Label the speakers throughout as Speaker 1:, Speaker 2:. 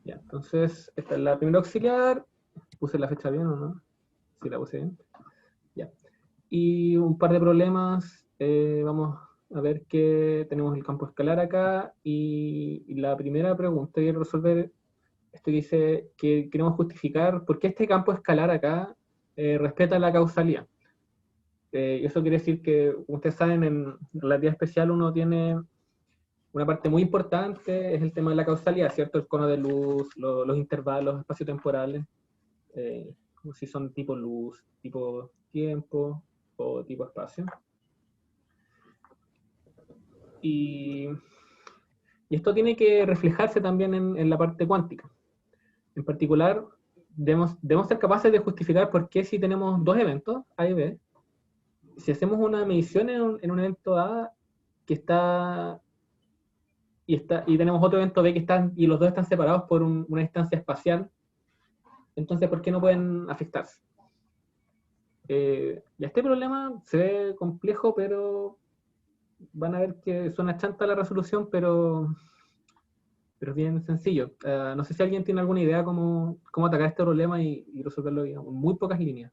Speaker 1: Ya, entonces, esta es la primera auxiliar. ¿Puse la fecha bien o no? Sí, la puse bien. Ya. Y un par de problemas. Vamos a ver que tenemos el campo escalar acá. Y la primera pregunta que quiero resolver, esto dice que queremos justificar por qué este campo escalar acá respeta la causalidad. Y eso quiere decir que, como ustedes saben, en relatividad especial uno tiene una parte muy importante, es el tema de la causalidad, ¿cierto? El cono de luz, los intervalos espaciotemporales, como si son tipo luz, tipo tiempo o tipo espacio. Y, y esto tiene que reflejarse también en la parte cuántica. En particular, debemos ser capaces de justificar por qué si tenemos dos eventos, A y B, si hacemos una medición en un evento A que y tenemos otro evento B que están, y los dos están separados por una distancia espacial, entonces, ¿por qué no pueden afectarse? Y este problema se ve complejo, pero van a ver que suena chanta la resolución, pero es bien sencillo. No sé si alguien tiene alguna idea cómo atacar este problema y resolverlo en muy pocas líneas.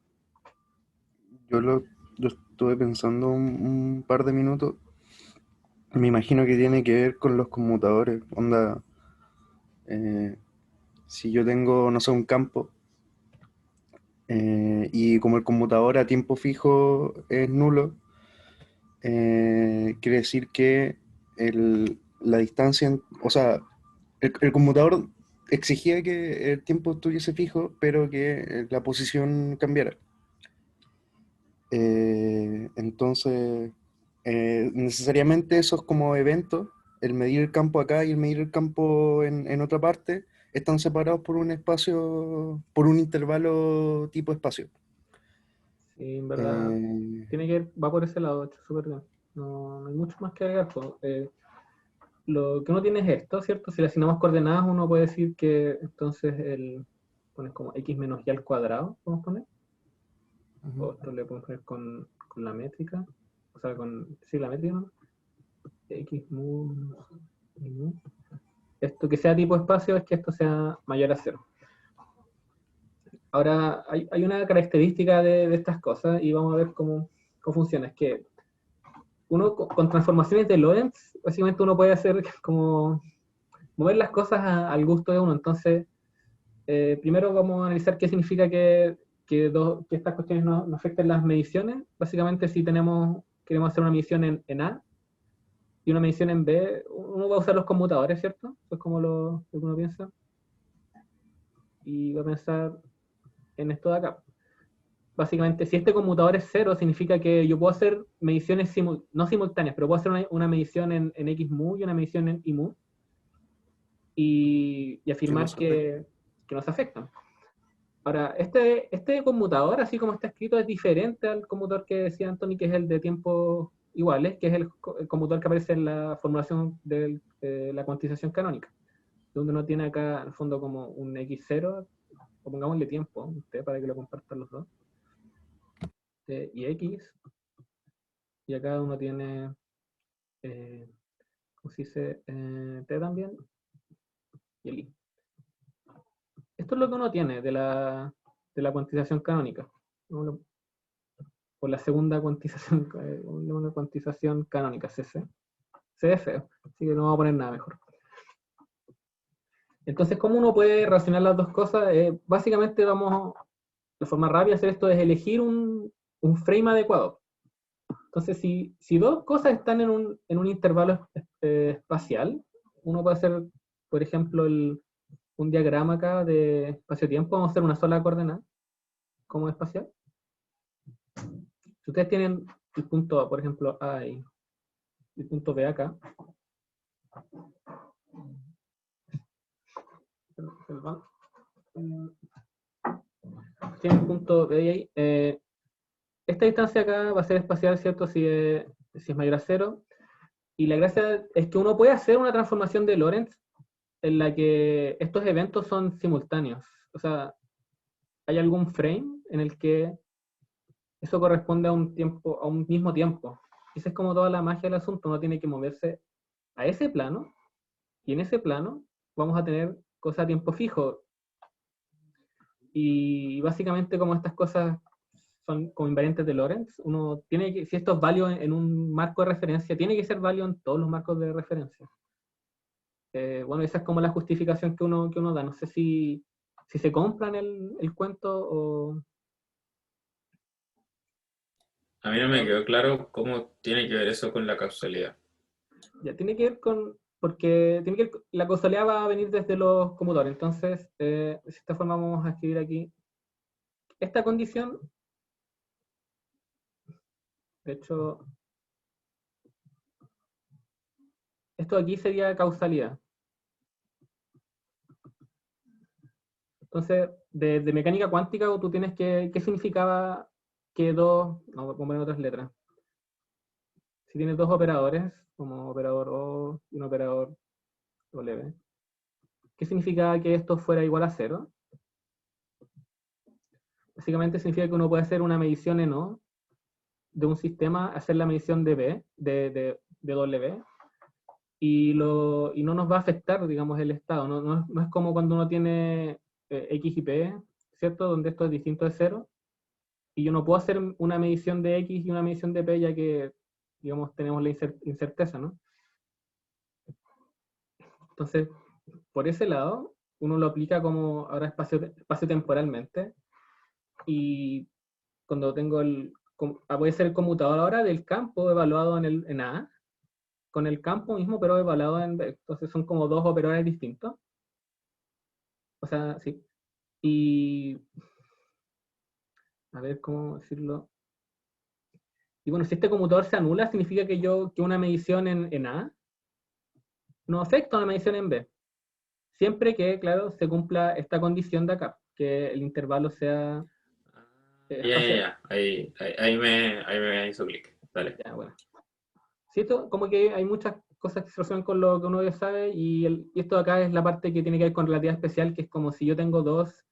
Speaker 2: Yo estuve pensando un par de minutos. Me imagino que tiene que ver con los conmutadores. Onda, eh, si yo tengo, no sé, un campo, y como el conmutador a tiempo fijo es nulo, quiere decir que la distancia, o sea, el conmutador exigía que el tiempo estuviese fijo, pero que la posición cambiara. Entonces, necesariamente esos como eventos, el medir el campo acá y el medir el campo en otra parte, están separados por un espacio, por un intervalo tipo espacio.
Speaker 1: Sí, en verdad,
Speaker 2: Eh,
Speaker 1: va por ese lado, está súper bien. No, no hay mucho más que agregar, pues. Lo que uno tiene es esto, ¿cierto? Si le asignamos coordenadas, uno puede decir que entonces pones como x menos y al cuadrado, podemos poner.
Speaker 2: ujú.
Speaker 1: O esto le podemos poner con la métrica. O sea, sí, la métrica, ¿no? X mu, y mu. Esto que sea tipo espacio es que esto sea mayor a cero. Ahora, hay una característica de estas cosas y vamos a ver cómo funciona. Es que uno con transformaciones de Lorentz, básicamente uno puede hacer como mover las cosas al gusto de uno. Entonces, primero vamos a analizar qué significa que estas cuestiones no afecten las mediciones. Básicamente, si queremos hacer una medición en A y una medición en B, uno va a usar los conmutadores, ¿cierto? Eso es como lo que uno piensa. Y va a pensar en esto de acá. Básicamente, si este conmutador es cero, significa que yo puedo hacer mediciones no simultáneas, pero puedo hacer una medición en X mu y una medición en Y mu y
Speaker 2: Que
Speaker 1: afirmar
Speaker 2: nos afecta.
Speaker 1: que no se afectan. Ahora, este conmutador, así como está escrito, es diferente al conmutador que decía Anthony, que es el de tiempos iguales, que es el conmutador que aparece en la formulación de la cuantización canónica, donde uno tiene acá, en el fondo, como un x0, o pongámosle tiempo, usted, para que lo compartan los dos, y x, y acá uno tiene, eh, ¿cómo se dice? T también, y el i. Esto es lo que uno tiene de la cuantización canónica. Uno por la segunda cuantización, una cuantización canónica, CC. Se ve feo, así que no vamos a poner nada mejor. Entonces, ¿cómo uno puede relacionar las dos cosas? Básicamente la forma rápida de hacer esto es elegir un frame adecuado. Entonces, si dos cosas están en un intervalo espacial, uno puede hacer, por ejemplo, un diagrama acá de espacio-tiempo, vamos a hacer una sola coordenada como espacial. Si ustedes tienen el punto A, por ejemplo, A y el punto B acá, perdón, tienen el punto B ahí, esta distancia acá va a ser espacial, ¿cierto? Si es mayor a cero. Y la gracia es que uno puede hacer una transformación de Lorentz en la que estos eventos son simultáneos. O sea, hay algún frame en el que eso corresponde a un mismo tiempo. Esa es como toda la magia del asunto. Uno tiene que moverse a ese plano y en ese plano vamos a tener cosa a tiempo fijo. Y básicamente como estas cosas son como invariantes de Lorentz, uno tiene que, si esto es válido en un marco de referencia, tiene que ser válido en todos los marcos de referencia. Bueno, esa es como la justificación que uno da. No sé si se compran el cuento o...
Speaker 3: A mí no me quedó claro cómo tiene que ver eso con la causalidad.
Speaker 1: Ya, tiene que ver con... Porque tiene que ver, la causalidad va a venir desde los conmutadores. Entonces, de esta forma vamos a escribir aquí. Esta condición, de hecho, esto aquí sería causalidad. Entonces, de mecánica cuántica, tú tienes que, ¿qué significaba que dos, no voy a poner otras letras? Si tienes dos operadores, como operador O y un operador W, ¿qué significa que esto fuera igual a cero? Básicamente significa que uno puede hacer una medición en O de un sistema, hacer la medición de B, de W, y no nos va a afectar, digamos, el estado. No es como cuando uno tiene X y P, ¿cierto? Donde esto es distinto de cero. Y yo no puedo hacer una medición de X y una medición de P, ya que, digamos, tenemos la incerteza, ¿no? Entonces, por ese lado, uno lo aplica como ahora espacio-temporalmente. Y cuando tengo voy a hacer el conmutador ahora del campo evaluado en A, con el campo mismo, pero evaluado en B. Entonces son como dos operadores distintos. O sea, sí. Y a ver cómo decirlo. Y bueno, si este conmutador se anula, significa que una medición en A no afecta a una medición en B. Siempre que, claro, se cumpla esta condición de acá, que el intervalo sea espacial.
Speaker 3: Ya. Ahí me hizo clic. Dale.
Speaker 1: Ya, bueno. Sí, esto, como que hay muchas cosas que se relacionan con lo que uno ya sabe, y esto de acá es la parte que tiene que ver con relatividad especial, que es como si yo tengo dos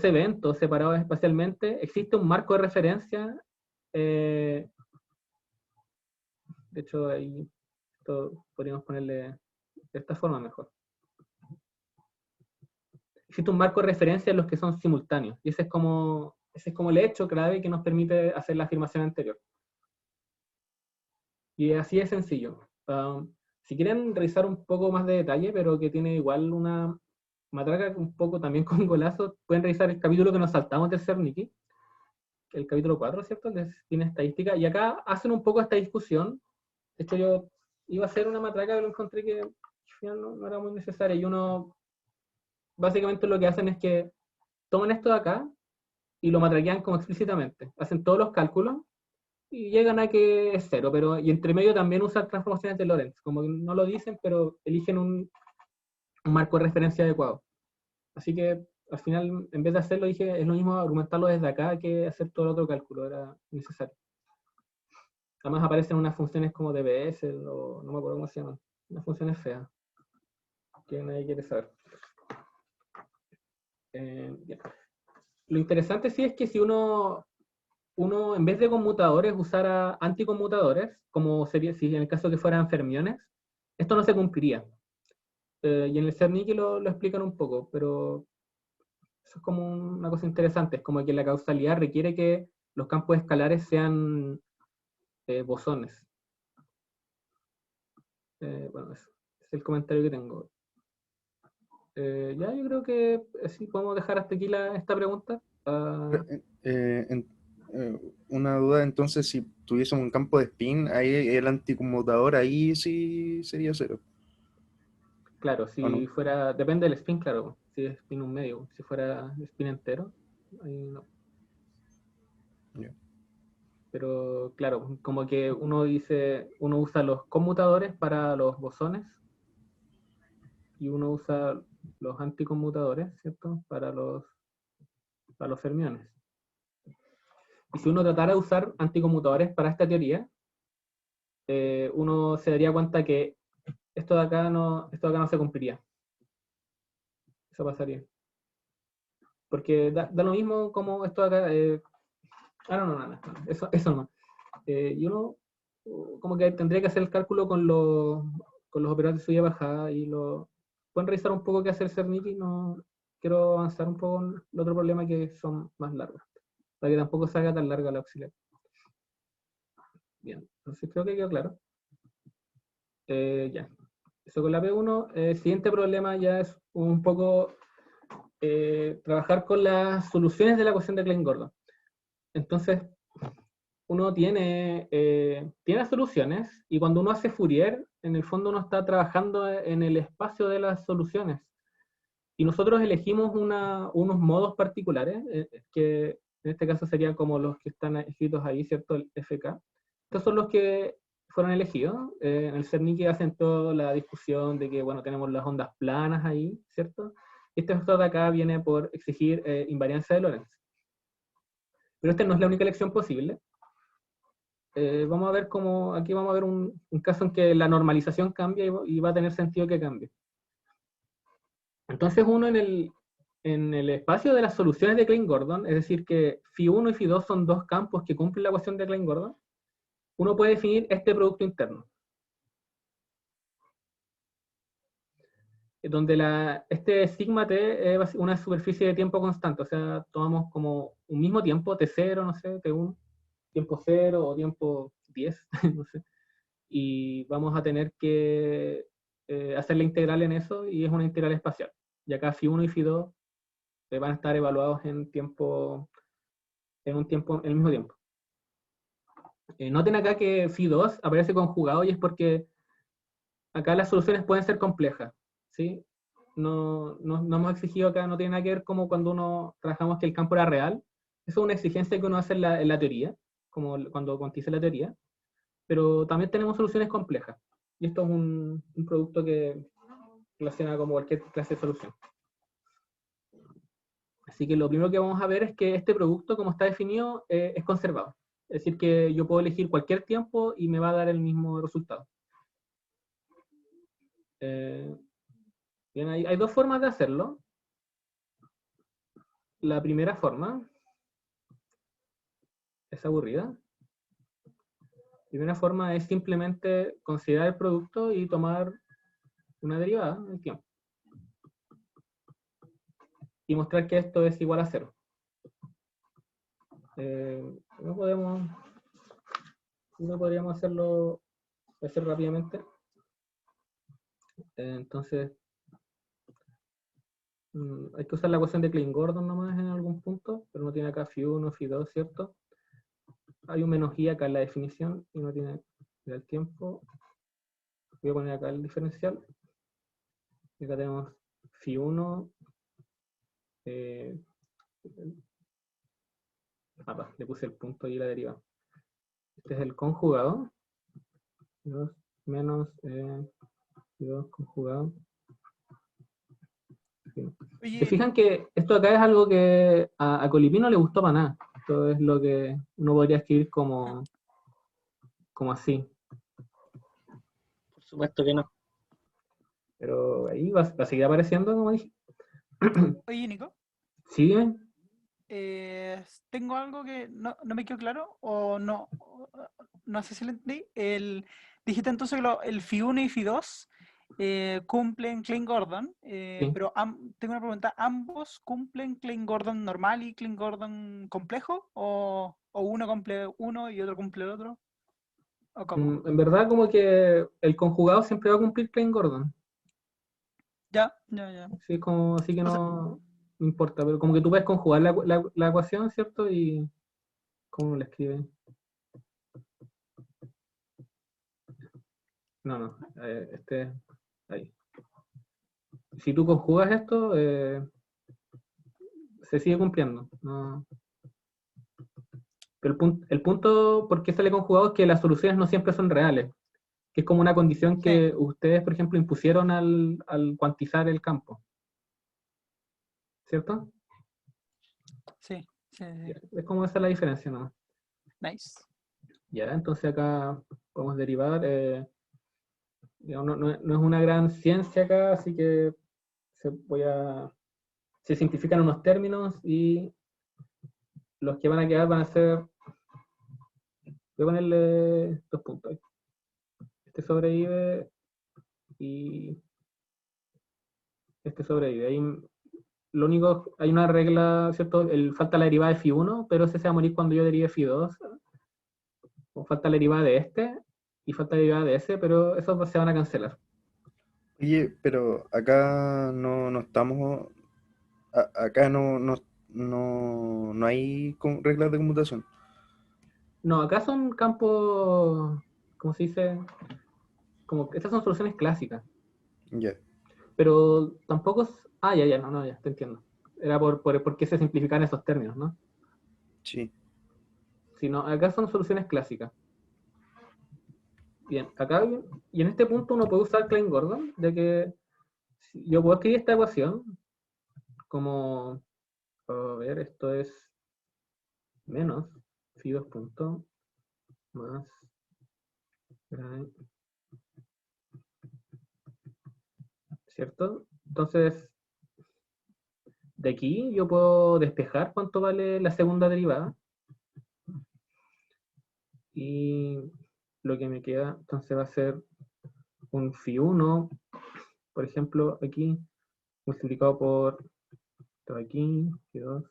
Speaker 1: eventos separados espacialmente, existe un marco de referencia. De hecho, ahí podríamos ponerle de esta forma mejor. Existe un marco de referencia en los que son simultáneos, y ese es como el hecho clave que nos permite hacer la afirmación anterior. Y así es sencillo. Si quieren revisar un poco más de detalle, pero que tiene igual una matraca un poco también con golazos, pueden revisar el capítulo que nos saltamos del Cernicki, el capítulo 4, ¿cierto? El de spin estadística, y acá hacen un poco esta discusión. De hecho, yo iba a hacer una matraca, pero encontré que al final no era muy necesaria, y uno, básicamente lo que hacen es que toman esto de acá y lo matraquean como explícitamente. Hacen todos los cálculos y llegan a que es cero, y entre medio también usan transformaciones de Lorentz, como que no lo dicen, pero eligen un marco de referencia adecuado. Así que al final, en vez de hacerlo, dije, es lo mismo argumentarlo desde acá que hacer todo el otro cálculo, era necesario. Además aparecen unas funciones como DBS, o no me acuerdo cómo se llaman, unas funciones feas, que nadie quiere saber. Ya. Lo interesante sí es que si uno en vez de conmutadores usara anticonmutadores, como sería si en el caso que fueran fermiones, esto no se cumpliría. Y en el Cernicki lo explican un poco, pero eso es como una cosa interesante, es como que la causalidad requiere que los campos escalares sean bosones. Bueno, ese es el comentario que tengo. Ya, yo creo que sí podemos dejar hasta aquí esta pregunta.
Speaker 2: Una duda, entonces, si tuviésemos un campo de spin, ahí el anticonmutador ahí sí sería cero,
Speaker 1: Claro,
Speaker 2: ¿o no?
Speaker 1: si fuera, depende del spin, claro, si es spin un medio, si fuera spin entero, ahí no.
Speaker 2: Ya.
Speaker 1: Pero claro, como que uno usa los conmutadores para los bosones y uno usa los anticonmutadores, ¿cierto? Para los fermiones. Y si uno tratara de usar anticonmutadores para esta teoría, uno se daría cuenta que esto de acá no se cumpliría. Eso pasaría. Porque da lo mismo como esto de acá. No. Eso no. Y uno como que tendría que hacer el cálculo con los operadores de subida y bajada pueden revisar un poco qué hace el Cernic. No quiero avanzar un poco en el otro problema que son más largos, para que tampoco salga tan larga la auxiliar. Bien, entonces creo que quedó claro. Ya, eso con la P1. El siguiente problema ya es un poco trabajar con las soluciones de la ecuación de Klein-Gordon. Entonces, uno tiene las soluciones, y cuando uno hace Fourier, en el fondo uno está trabajando en el espacio de las soluciones. Y nosotros elegimos unos modos particulares, que en este caso serían como los que están escritos ahí, ¿cierto? El FK. Estos son los que fueron elegidos. En el Cernic hacen toda la discusión de que, bueno, tenemos las ondas planas ahí, ¿cierto? Este factor de acá viene por exigir invariancia de Lorentz. Pero esta no es la única elección posible. Vamos a ver cómo, aquí vamos a ver un caso en que la normalización cambia y va a tener sentido que cambie. Entonces uno en el espacio de las soluciones de Klein-Gordon, es decir que phi1 y phi2 son dos campos que cumplen la ecuación de Klein-Gordon, uno puede definir este producto interno. Donde este sigma t es una superficie de tiempo constante, o sea, tomamos como un mismo tiempo, t0, no sé, t1, tiempo 0 o tiempo 10, no sé, y vamos a tener que hacer la integral en eso, y es una integral espacial. Y acá phi1 y phi2 van a estar evaluados en el mismo tiempo. Noten acá que phi2 aparece conjugado, y es porque acá las soluciones pueden ser complejas, ¿sí? No hemos exigido acá, no tiene nada que ver como cuando uno trabajamos que el campo era real. Eso es una exigencia que uno hace en la teoría, como cuando cuantiza la teoría, pero también tenemos soluciones complejas. Y esto es un producto que relaciona como cualquier clase de solución. Así que lo primero que vamos a ver es que este producto, como está definido, es conservado. Es decir, que yo puedo elegir cualquier tiempo y me va a dar el mismo resultado. Bien, hay dos formas de hacerlo. La primera forma es aburrida. La primera forma es simplemente considerar el producto y tomar una derivada del tiempo. Y mostrar que esto es igual a 0. No podríamos hacerlo rápidamente. Entonces, hay que usar la ecuación de Klein-Gordon nomás en algún punto, pero no tiene acá phi1, phi2, ¿cierto? Hay un menos i acá en la definición y no tiene el tiempo. Voy a poner acá el diferencial. Y acá tenemos phi1. Le puse el punto y la derivada. Este es el conjugado. 2 menos phi2 conjugado.
Speaker 4: Oye,
Speaker 1: Se fijan que esto acá es algo que a Colipí no le gustó para nada. Esto es lo que uno podría escribir como así.
Speaker 5: Por supuesto que no.
Speaker 1: Pero ahí va a seguir apareciendo, como dije.
Speaker 4: oye, Nico,
Speaker 1: ¿Sí? Dime.
Speaker 4: tengo algo que no me quedó claro, o no sé si lo entendí. Dijiste entonces que el Phi1 y Phi2 cumplen Klein-Gordon,
Speaker 1: Sí.
Speaker 4: pero tengo una pregunta, ¿ambos cumplen Klein-Gordon normal y Klein-Gordon complejo? ¿O uno cumple uno y otro cumple el otro? ¿O cómo?
Speaker 1: En verdad, como que el conjugado siempre va a cumplir Klein-Gordon.
Speaker 4: Ya.
Speaker 1: Sí, como, así que
Speaker 4: O sea,
Speaker 1: no importa, pero como que tú puedes conjugar la ecuación, ¿cierto? Y cómo la escribe. No, ahí. Si tú conjugas esto, se sigue cumpliendo. No. Pero el punto por qué sale conjugado es que las soluciones no siempre son reales, que es como una condición
Speaker 4: sí,
Speaker 1: que ustedes, por ejemplo, impusieron al cuantizar el campo. ¿Cierto?
Speaker 4: sí.
Speaker 1: Es como esa la diferencia, ¿no?
Speaker 4: Nice.
Speaker 1: Ya, entonces acá podemos derivar. Digamos, no es una gran ciencia acá, así que se simplifican unos términos y los que van a quedar van a ser. Voy a ponerle 2 puntos. Este sobrevive y este sobrevive. Lo único, hay una regla, ¿cierto? Falta la derivada de phi1, pero ese se va a morir cuando yo derive phi2. O falta la derivada de este, y falta la derivada de ese, pero esos se van a cancelar.
Speaker 2: Oye, pero acá no estamos, acá no hay reglas de conmutación.
Speaker 1: No, acá son campos, ¿cómo se dice? Como que estas son soluciones clásicas,
Speaker 2: Ya,
Speaker 1: pero tampoco ya, no, ya, te entiendo. Era por qué se simplifican esos términos, ¿no?
Speaker 2: sí.
Speaker 1: Sino, acá son soluciones clásicas. Bien, acá, y en este punto uno puede usar Klein-Gordon, de que yo puedo escribir esta ecuación como, a ver, esto es menos phi2 punto más ¿cierto? Entonces, de aquí yo puedo despejar cuánto vale la segunda derivada. Y lo que me queda, entonces va a ser un phi1, por ejemplo, aquí, multiplicado por esto aquí, phi2,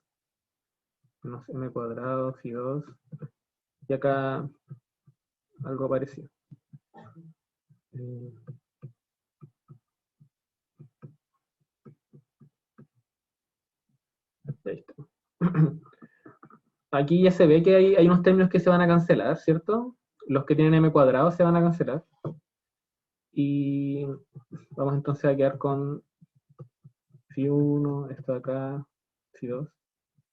Speaker 1: menos m cuadrado, phi2, y acá algo parecido. Ahí está. Aquí ya se ve que hay unos términos que se van a cancelar, ¿cierto? Los que tienen m cuadrado se van a cancelar. Y vamos entonces a quedar con phi1, esto de acá, phi2,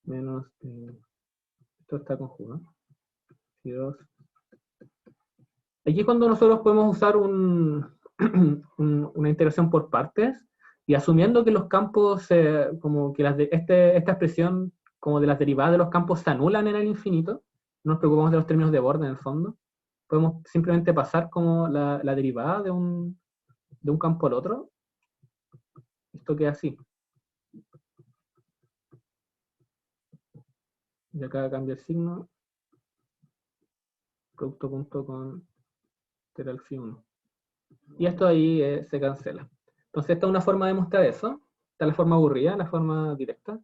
Speaker 1: menos, esto está conjugado, phi2. Aquí es cuando nosotros podemos usar una integración por partes, y asumiendo que los campos, como que esta expresión como de las derivadas de los campos se anulan en el infinito, no nos preocupamos de los términos de borde en el fondo, podemos simplemente pasar como la derivada de un campo al otro. Esto queda así. Y acá cambia el signo. Producto punto con literal phi1. Y esto ahí se cancela. Entonces esta es una forma de mostrar eso. Esta es la forma aburrida, la forma directa.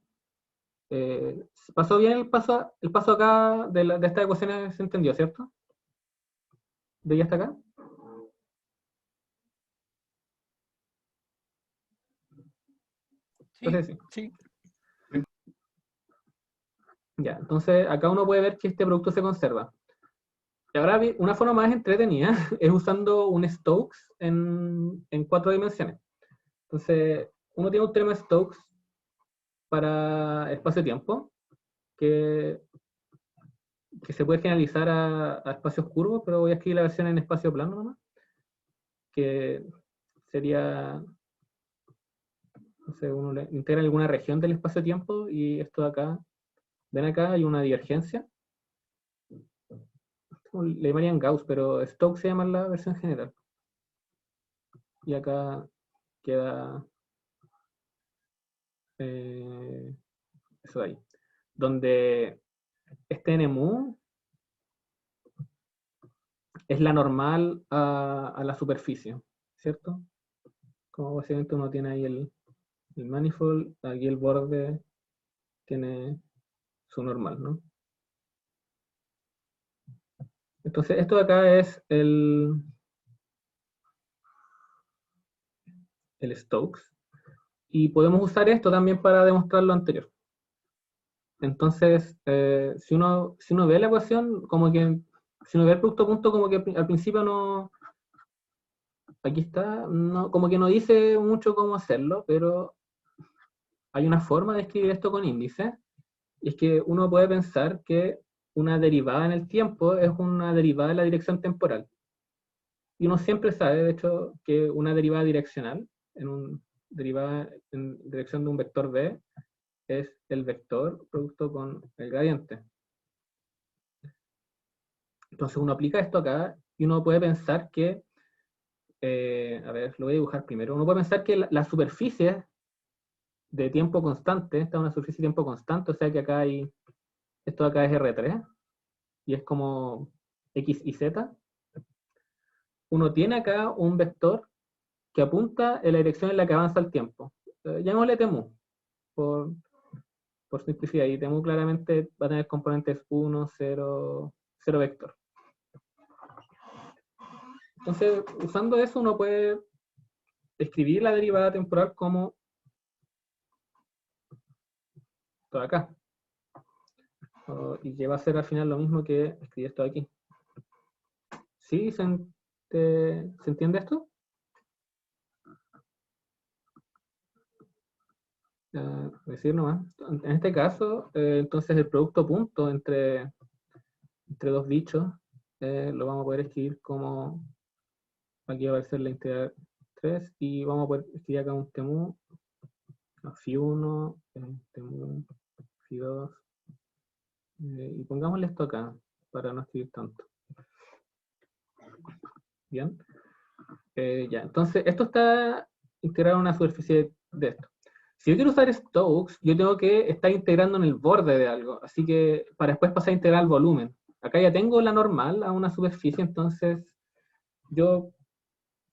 Speaker 1: ¿Pasó bien el paso acá de estas ecuaciones? ¿Se entendió, cierto? ¿De ahí hasta acá?
Speaker 4: Sí,
Speaker 1: Entonces sí.
Speaker 4: sí.
Speaker 1: Ya, entonces acá uno puede ver que este producto se conserva. Y ahora una forma más entretenida es usando un Stokes en 4 dimensiones. Entonces, uno tiene un teorema de Stokes para espacio-tiempo que se puede generalizar a espacios curvos, pero voy a escribir la versión en espacio plano nomás, que sería, no sé, uno le integra alguna región del espacio-tiempo, y esto de acá, ven acá, hay una divergencia. Le llamarían Gauss, pero Stokes se llama la versión general. Y acá queda eso de ahí. Donde este NMU es la normal a la superficie, ¿cierto? Como básicamente uno tiene ahí el manifold, aquí el borde tiene su normal, ¿no? Entonces, esto de acá es el Stokes, y podemos usar esto también para demostrar lo anterior. Entonces, si uno ve la ecuación, como que, si uno ve el producto punto, como que al principio no, aquí está, no, como que no dice mucho cómo hacerlo, pero hay una forma de escribir esto con índice, y es que uno puede pensar que una derivada en el tiempo es una derivada en la dirección temporal. Y uno siempre sabe, de hecho, que una derivada direccional, derivada en dirección de un vector b, es el vector producto con el gradiente. Entonces uno aplica esto acá, y uno puede pensar que, a ver, lo voy a dibujar primero, uno puede pensar que la superficie de tiempo constante, esta es una superficie de tiempo constante, o sea que acá esto de acá es R3, y es como X y Z. Uno tiene acá un vector que apunta en la dirección en la que avanza el tiempo. llamémosle Temu, por simplicidad, y Temu claramente va a tener componentes 1, 0, 0 vector. Entonces, usando eso uno puede escribir la derivada temporal como esto de acá. Y que va a ser al final lo mismo que escribir esto de aquí. ¿Sí? ¿Se entiende esto? Decir nomás. En este caso, entonces el producto punto entre dos bichos lo vamos a poder escribir como, aquí va a ser la integral 3, y vamos a poder escribir acá un Temu, Phi1, Temu, Phi2, y pongámosle esto acá, para no escribir tanto. Bien. Ya, entonces esto está integrado en una superficie de esto. Si yo quiero usar Stokes, yo tengo que estar integrando en el borde de algo, así que para después pasar a integrar al volumen. Acá ya tengo la normal a una superficie, entonces yo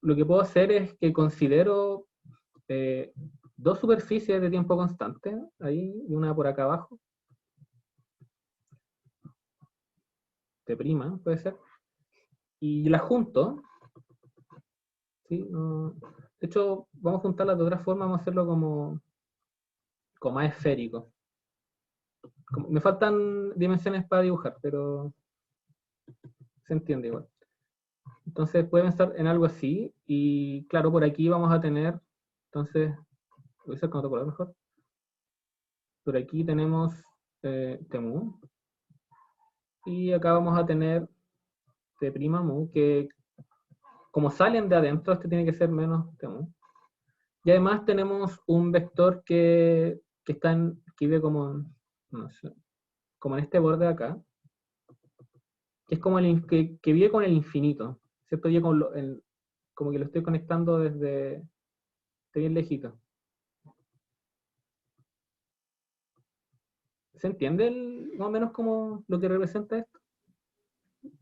Speaker 1: lo que puedo hacer es que considero dos superficies de tiempo constante, ahí y una por acá abajo. T' puede ser. Y las junto. ¿Sí? De hecho, vamos a juntarlas de otra forma, vamos a hacerlo como más esférico. Me faltan dimensiones para dibujar, pero se entiende igual. Entonces puede pensar en algo así, y claro, por aquí vamos a tener, entonces, voy a hacer con otro color mejor. Por aquí tenemos Temu, y acá vamos a tener T'Mu, que como salen de adentro, este tiene que ser menos Temu. Y además tenemos un vector que vive como, no sé, como en este borde de acá, que es como que vive con el infinito, ¿cierto? Yo como que lo estoy conectando desde bien lejito. ¿Se entiende más o menos como lo que representa esto?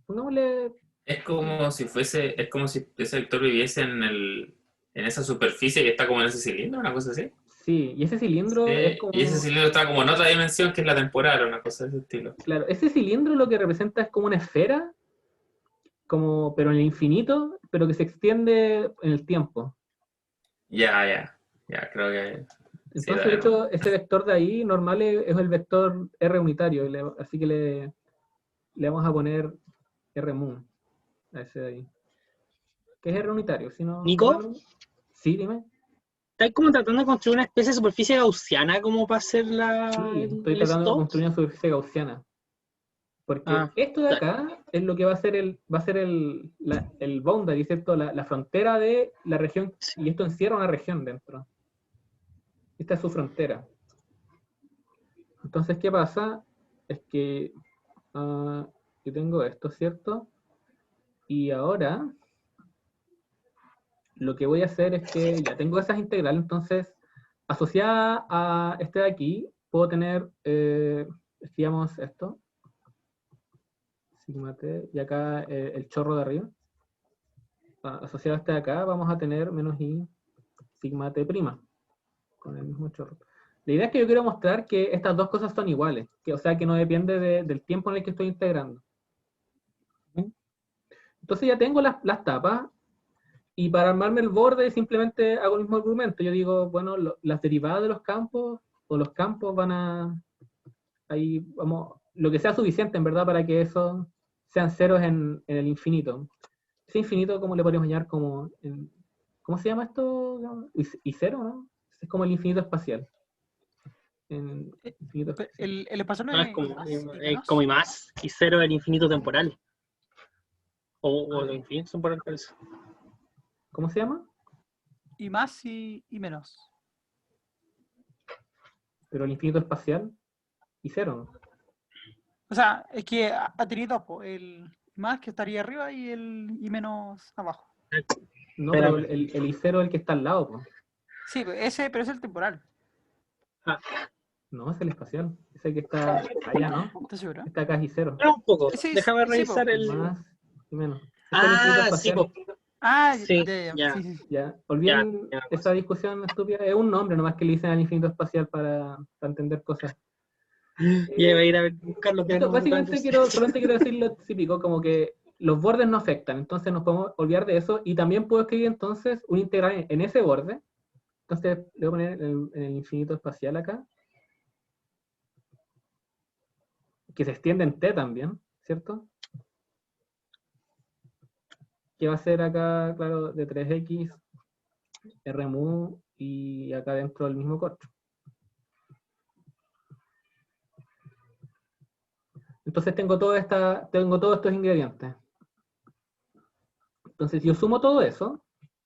Speaker 1: Pongámosle...
Speaker 3: Es como si ese vector viviese en esa superficie que está como en ese cilindro, una cosa así.
Speaker 1: Sí, y ese cilindro
Speaker 3: Sí,
Speaker 1: es como...
Speaker 3: y ese cilindro está como en otra dimensión que es la temporal, una cosa de ese estilo.
Speaker 1: Claro, ese cilindro lo que representa es como una esfera, pero en el infinito, pero que se extiende en el tiempo.
Speaker 3: Ya, creo que... sí,
Speaker 1: Entonces,
Speaker 3: dale,
Speaker 1: de hecho, ese vector de ahí normal es el vector R unitario, así que le vamos a poner Rmun a ese de ahí. ¿Qué es R unitario? Si no,
Speaker 5: Nico,
Speaker 1: bueno, sí, dime.
Speaker 5: ¿estás como tratando de construir una especie de superficie gaussiana como para hacer
Speaker 1: Sí, estoy
Speaker 5: el
Speaker 1: tratando de
Speaker 5: Stokes?
Speaker 1: construir una superficie gaussiana. Porque esto de
Speaker 5: dale.
Speaker 1: acá es lo que va a ser el boundary, ¿cierto? La frontera de la región,
Speaker 5: Sí.
Speaker 1: y esto encierra una región dentro. Esta es su frontera. Entonces, ¿qué pasa? Es que yo tengo esto, ¿cierto? Y ahora lo que voy a hacer es que ya tengo esas integrales, entonces asociada a este de aquí, puedo tener, escribamos esto, sigma t, y acá el chorro de arriba. Asociado a este de acá, vamos a tener menos i sigma t prima, con el mismo chorro. La idea es que yo quiero mostrar que estas dos cosas son iguales, o sea que no depende del tiempo en el que estoy integrando. Entonces ya tengo las tapas, y para armarme el borde simplemente hago el mismo argumento. Yo digo, bueno, las derivadas de los campos, o los campos van a... Ahí vamos, lo que sea suficiente en verdad para que esos sean ceros en el infinito. Ese infinito, ¿cómo le podemos llamar? ¿Cómo se llama esto? Y cero, ¿no? Es como el infinito espacial. Infinito espacial.
Speaker 4: El espacio no
Speaker 5: No,
Speaker 4: es más y
Speaker 5: es
Speaker 4: menos.
Speaker 5: como y más, y cero el infinito temporal. O
Speaker 1: Ah,
Speaker 5: lo infinito temporal, por eso.
Speaker 1: ¿Cómo se llama?
Speaker 4: Y más y menos.
Speaker 1: Pero el infinito espacial y cero, ¿no?
Speaker 4: O sea, es que ha tenido dos, po, el más que estaría arriba y el y menos abajo.
Speaker 1: No,
Speaker 5: Espera.
Speaker 1: pero el I0 es el que está al lado, pues.
Speaker 4: Sí, pero es el temporal.
Speaker 1: No, es el espacial. Ese que está allá, ¿no?
Speaker 4: ¿Estás seguro?
Speaker 1: Está acá I0.
Speaker 5: Espera un poco,
Speaker 4: Sí,
Speaker 5: déjame
Speaker 4: sí,
Speaker 5: revisar
Speaker 4: po.
Speaker 5: el...
Speaker 1: Más y menos. Este es el infinito
Speaker 5: sí,
Speaker 1: espacial.
Speaker 5: po.
Speaker 4: Ah,
Speaker 5: Sí,
Speaker 4: ya.
Speaker 5: ya.
Speaker 4: Sí, sí.
Speaker 1: Ya,
Speaker 5: Ya,
Speaker 1: olviden
Speaker 5: ya.
Speaker 1: esa discusión estúpida, es un nombre nomás que le dicen al infinito espacial para entender cosas.
Speaker 5: Ya iba a ir a buscar lo que
Speaker 1: Esto,
Speaker 5: eran los
Speaker 1: básicamente
Speaker 5: grandes.
Speaker 1: solamente quiero decir lo típico, como que los bordes no afectan, entonces nos podemos olvidar de eso, y también puedo escribir entonces un integral en ese borde. Entonces le voy a poner en el infinito espacial acá, que se extiende en t también, ¿cierto? Que va a ser acá, claro, de 3x, rmu, y acá dentro del mismo corcho. Entonces tengo todos estos ingredientes. Entonces, si yo sumo todo eso,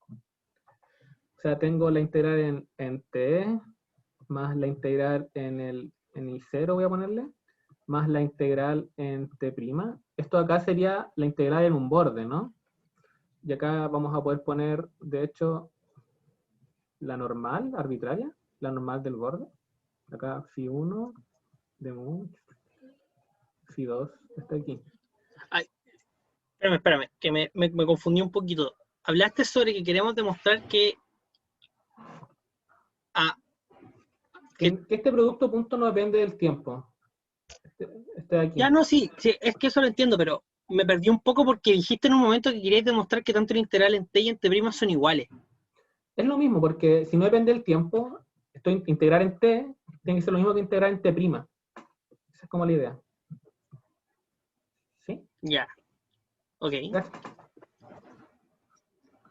Speaker 1: o sea, tengo la integral en t, más la integral en I0, voy a ponerle, más la integral en t'. Esto acá sería la integral en un borde, ¿no? Y acá vamos a poder poner, de hecho, la normal arbitraria, la normal del borde. Acá phi1 de mu, phi2 está aquí.
Speaker 5: Ay, espérame, que me confundí un poquito. Hablaste sobre que queremos demostrar que, ah,
Speaker 1: Que este producto punto no depende del tiempo. Este de aquí.
Speaker 5: ya no, sí, es que eso lo entiendo, pero me perdí un poco porque dijiste en un momento que queríais demostrar que tanto el integral en t y en t' son iguales.
Speaker 1: Es lo mismo, porque si no depende del tiempo, integrar en t tiene que ser lo mismo que integrar en t'. Esa es como la idea. ¿Sí?
Speaker 5: Ya, ok.
Speaker 1: Gracias.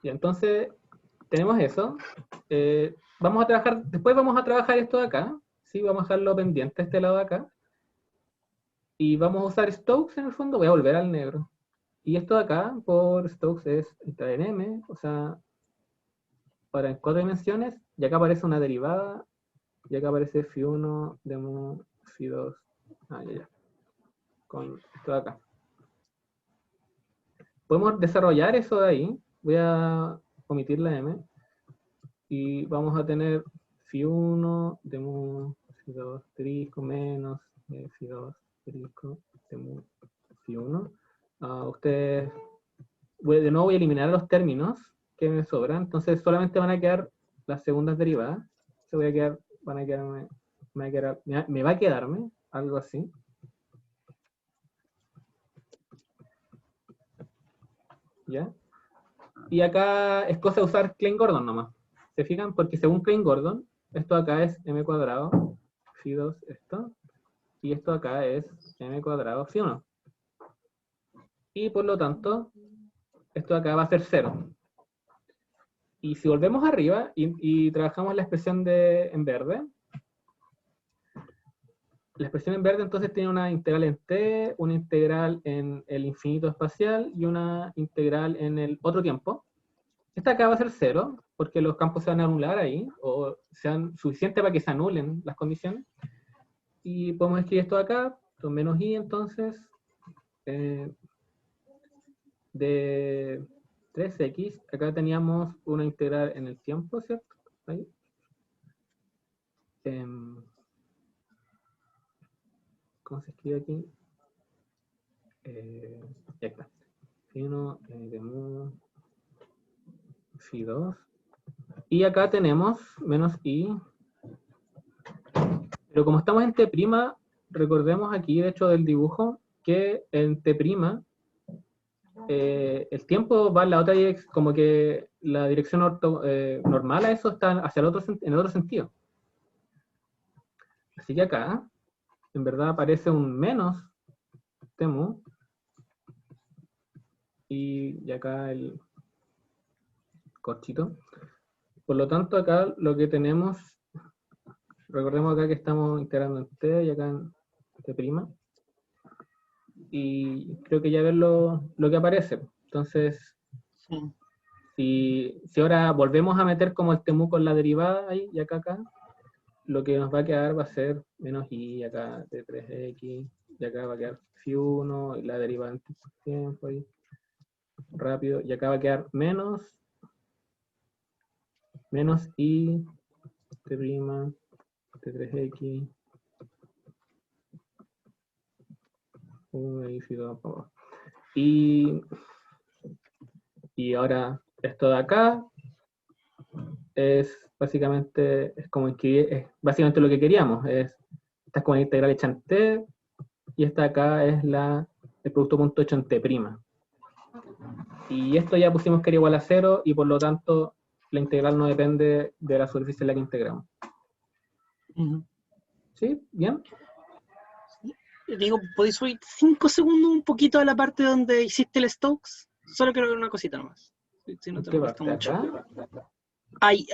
Speaker 1: Y entonces, tenemos eso. Después vamos a trabajar esto de acá. ¿Sí? Vamos a dejarlo pendiente, este lado de acá. Y vamos a usar Stokes en el fondo. Voy a volver al negro. Y esto de acá, por Stokes, es entrar en M. O sea, ahora en 4 dimensiones. Y acá aparece una derivada. Y acá aparece phi1 de mu, phi2. Ya. Con esto de acá. Podemos desarrollar eso de ahí. Voy a omitir la M. Y vamos a tener phi1 de mu, phi2 trisco menos phi2 trisco de mu, phi1. Ustedes, de nuevo voy a eliminar los términos que me sobran. Entonces solamente van a quedar las segundas derivadas. Se voy a quedar, van a quedarme, me va a quedarme algo así. ¿Ya? Y acá es cosa de usar Klein-Gordon nomás. ¿Se fijan? Porque según Klein-Gordon, esto acá es m cuadrado, phi2 esto, y esto acá es m cuadrado phi1. Y por lo tanto, esto acá va a ser 0. Y si volvemos arriba y trabajamos la expresión en verde, la expresión en verde entonces tiene una integral en t, una integral en el infinito espacial y una integral en el otro tiempo. Esta acá va a ser 0, porque los campos se van a anular ahí, o sean suficientes para que se anulen las condiciones. Y podemos escribir esto acá, con menos i entonces, de 3x, acá teníamos una integral en el tiempo, ¿cierto? Ahí. ¿Cómo se escribe aquí? Ya está. Phi1 de mu, phi2. Y acá tenemos menos i. Pero como estamos en t', recordemos aquí, de hecho, del dibujo, que en t', el tiempo va en la otra dirección, como que la dirección normal a eso está hacia en el otro sentido. Así que acá, en verdad, aparece un menos temu, y acá el corchito. Por lo tanto, acá lo que tenemos, recordemos acá que estamos integrando en t y acá en t'. Y creo que ya ven lo que aparece. Entonces, si ahora volvemos a meter como el temu con la derivada ahí y acá, lo que nos va a quedar va a ser menos i acá de 3x, y acá va a quedar phi1, y la derivada en tiempo ahí, rápido, y acá va a quedar menos i t', t3x, 1 y phi2 por favor. Y ahora Esto de acá es básicamente, es como escribir, es básicamente lo que queríamos. Esta es como la integral hecha en T, y esta acá es el producto punto hecho en T'. Y esto ya pusimos que era igual a 0, y por lo tanto la integral no depende de la superficie en la que integramos.
Speaker 5: Ujú.
Speaker 1: ¿Sí? ¿Bien?
Speaker 5: Digo, ¿podéis subir 5 segundos un poquito a la parte donde hiciste el Stokes? Solo quiero ver una cosita nomás. Si no te
Speaker 1: ¿Qué
Speaker 5: molesta
Speaker 1: parte?
Speaker 5: mucho.
Speaker 1: ¿Acá?
Speaker 5: Ahí.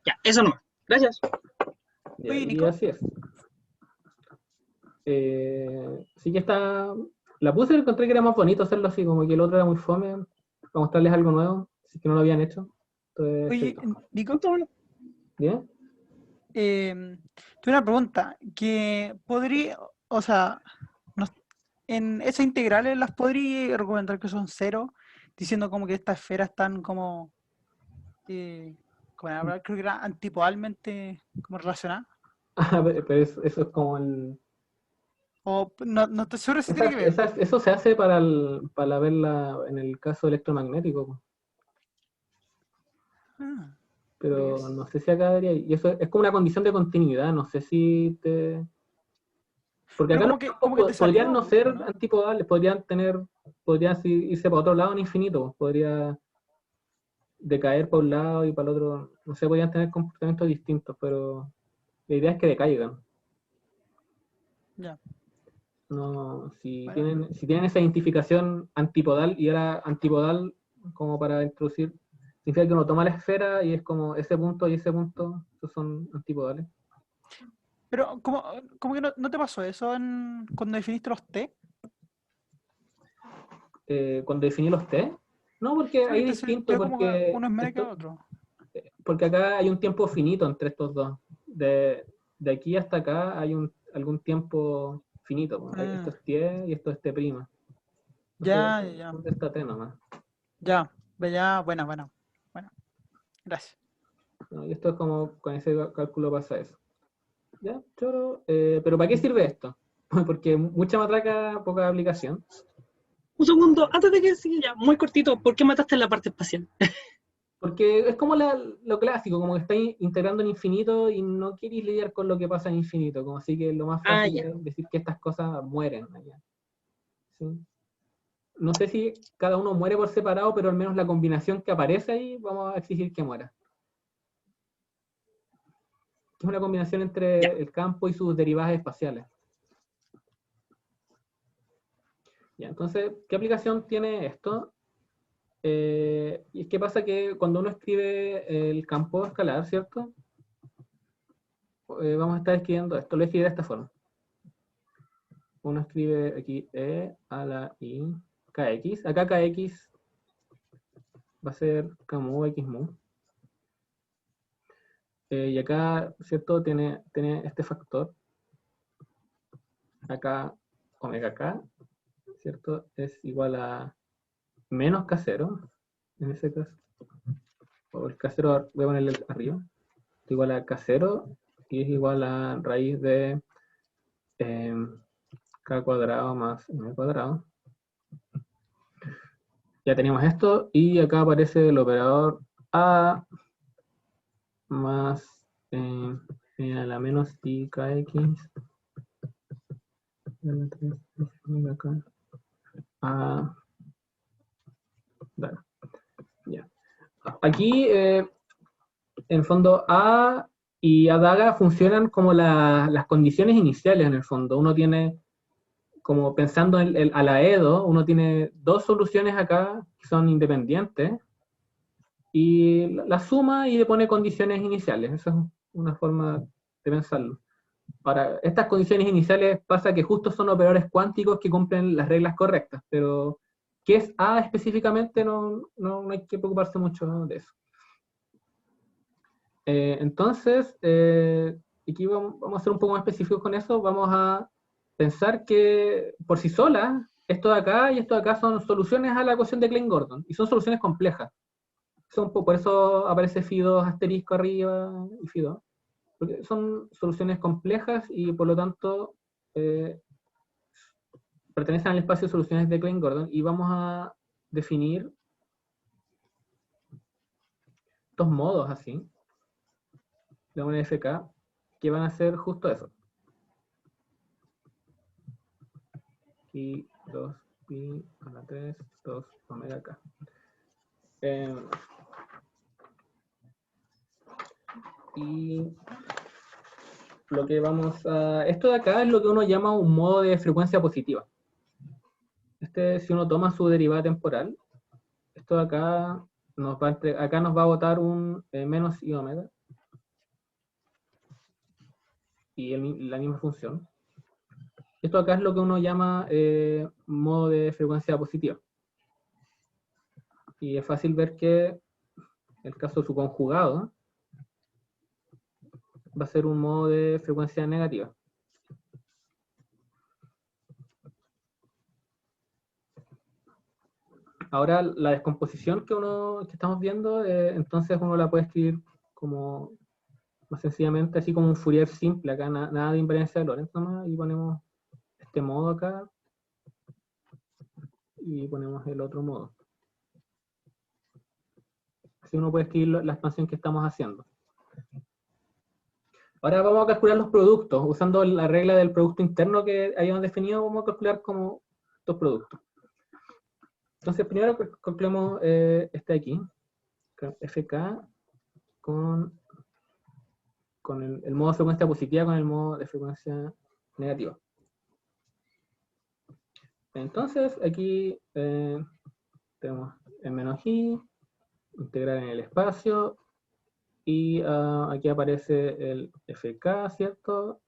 Speaker 5: Ya, eso nomás. Gracias.
Speaker 1: Ya,
Speaker 4: Oye,
Speaker 1: y
Speaker 4: Nico.
Speaker 1: así es. Sí que está. La puse y encontré que era más bonito hacerlo así, como que el otro era muy fome, para mostrarles algo nuevo, si es que no lo habían hecho. Entonces,
Speaker 4: Oye,
Speaker 1: escribí.
Speaker 4: Nico,
Speaker 1: ¿Bien?
Speaker 4: tuve una pregunta que podría, o sea, en esas integrales las podría argumentar que son cero, diciendo como que estas esferas están como, como la palabra, creo que era antipodalmente como relacionadas.
Speaker 1: Pero eso es como el.
Speaker 4: O no estoy seguro si tiene que ver.
Speaker 1: Eso se hace para verla en el caso electromagnético,
Speaker 4: Ah,
Speaker 1: pero
Speaker 4: curioso.
Speaker 1: no sé si acá debería. Y eso es como una condición de continuidad, no sé si te. Porque
Speaker 4: Pero
Speaker 1: acá los
Speaker 4: como
Speaker 1: campos
Speaker 4: que te
Speaker 1: podrían
Speaker 4: salió,
Speaker 1: no ser
Speaker 4: ¿no?
Speaker 1: antipodales, podrían irse para otro lado en infinito, podría decaer para un lado y para el otro, no sé, podrían tener comportamientos distintos, pero la idea es que decaigan.
Speaker 4: Ya,
Speaker 1: No,
Speaker 4: bueno.
Speaker 1: si tienen esa identificación antipodal, y era antipodal como para introducir, significa que uno toma la esfera y es como ese punto y ese punto, esos son antipodales.
Speaker 4: Pero como que no te pasó eso cuando definiste los T,
Speaker 1: Cuando definí los T, no, porque ahí
Speaker 4: porque
Speaker 1: es
Speaker 4: te
Speaker 1: distinto,
Speaker 4: salió como que uno es menos que otro.
Speaker 1: porque acá hay un tiempo finito entre estos dos. De aquí hasta acá hay algún tiempo finito, pues. Esto
Speaker 4: Ah,
Speaker 1: es T y esto es T'. Entonces,
Speaker 4: ya,
Speaker 1: está T nomás.
Speaker 4: ya, buena. Bueno, gracias.
Speaker 1: ¿No? Y esto es como, con ese cálculo pasa eso. ¿Ya? Choro. Pero ¿para qué sirve esto? Porque mucha matraca, poca aplicación.
Speaker 5: Un segundo, antes de que siga ya, muy cortito, ¿por qué mataste en la parte espacial?
Speaker 1: Porque es como lo clásico, como que estáis integrando en infinito y no queréis lidiar con lo que pasa en infinito, como así que lo más
Speaker 5: Ah,
Speaker 1: fácil
Speaker 5: ya.
Speaker 1: es decir que estas cosas mueren allá. ¿Sí? No sé si cada uno muere por separado, pero al menos la combinación que aparece ahí, vamos a exigir que muera. Que es una combinación
Speaker 5: Ya.
Speaker 1: entre el campo y sus derivadas espaciales. Ya, entonces, ¿qué aplicación tiene esto? Y es que pasa que cuando uno escribe el campo escalar, ¿cierto? Vamos a estar escribiendo esto, lo escribe de esta forma. Uno escribe aquí E a la I, KX. Acá KX va a ser camu X mu. Y acá, ¿cierto? Tiene este factor. Acá, omega K, ¿cierto? Es igual a menos K0, en ese caso. O el K0, voy a ponerle arriba. Es igual a K0 y es igual a raíz de K cuadrado más M cuadrado. Ya tenemos esto, y acá aparece el operador A más a la menos I KX. A, dale, ya. Aquí, en fondo, A y Adaga funcionan como las condiciones iniciales, en el fondo. Uno tiene, como pensando en a la EDO, uno tiene dos soluciones acá que son independientes, y la suma y le pone condiciones iniciales. Esa es una forma de pensarlo. Ahora, estas condiciones iniciales pasa que justo son operadores cuánticos que cumplen las reglas correctas, pero ¿qué es A específicamente? No hay que preocuparse mucho de eso. Entonces, aquí vamos a ser un poco más específicos con eso. Vamos a pensar que por sí solas, esto de acá y esto de acá son soluciones a la ecuación de Klein-Gordon, y son soluciones complejas. Por eso aparece Phi2 asterisco arriba y Phi2, porque son soluciones complejas y por lo tanto pertenecen al espacio de soluciones de Klein-Gordon, y vamos a definir estos modos así, de una FK, que van a hacer justo eso. Aquí 2 pi a la 3, 2 omega k. Y lo que vamos a... Esto de acá es lo que uno llama un modo de frecuencia positiva. Si uno toma su derivada temporal, esto de acá nos va a botar un menos i omega. Y la misma función. Esto acá es lo que uno llama modo de frecuencia positiva. Y es fácil ver que el caso de su conjugado va a ser un modo de frecuencia negativa. Ahora la descomposición que estamos viendo, entonces uno la puede escribir como más sencillamente, así como un Fourier simple, acá nada de invariancia de Lorentz nomás, y ponemos este modo acá, y ponemos el otro modo. Así uno puede escribir la expansión que estamos haciendo. Ahora vamos a calcular los productos, usando la regla del producto interno que habíamos definido, vamos a calcular como estos productos. Entonces primero calculemos este de aquí, FK con el modo de frecuencia positiva con el modo de frecuencia negativa. Entonces aquí tenemos el menos i, integrar en el espacio, y aquí aparece el FK, ¿cierto?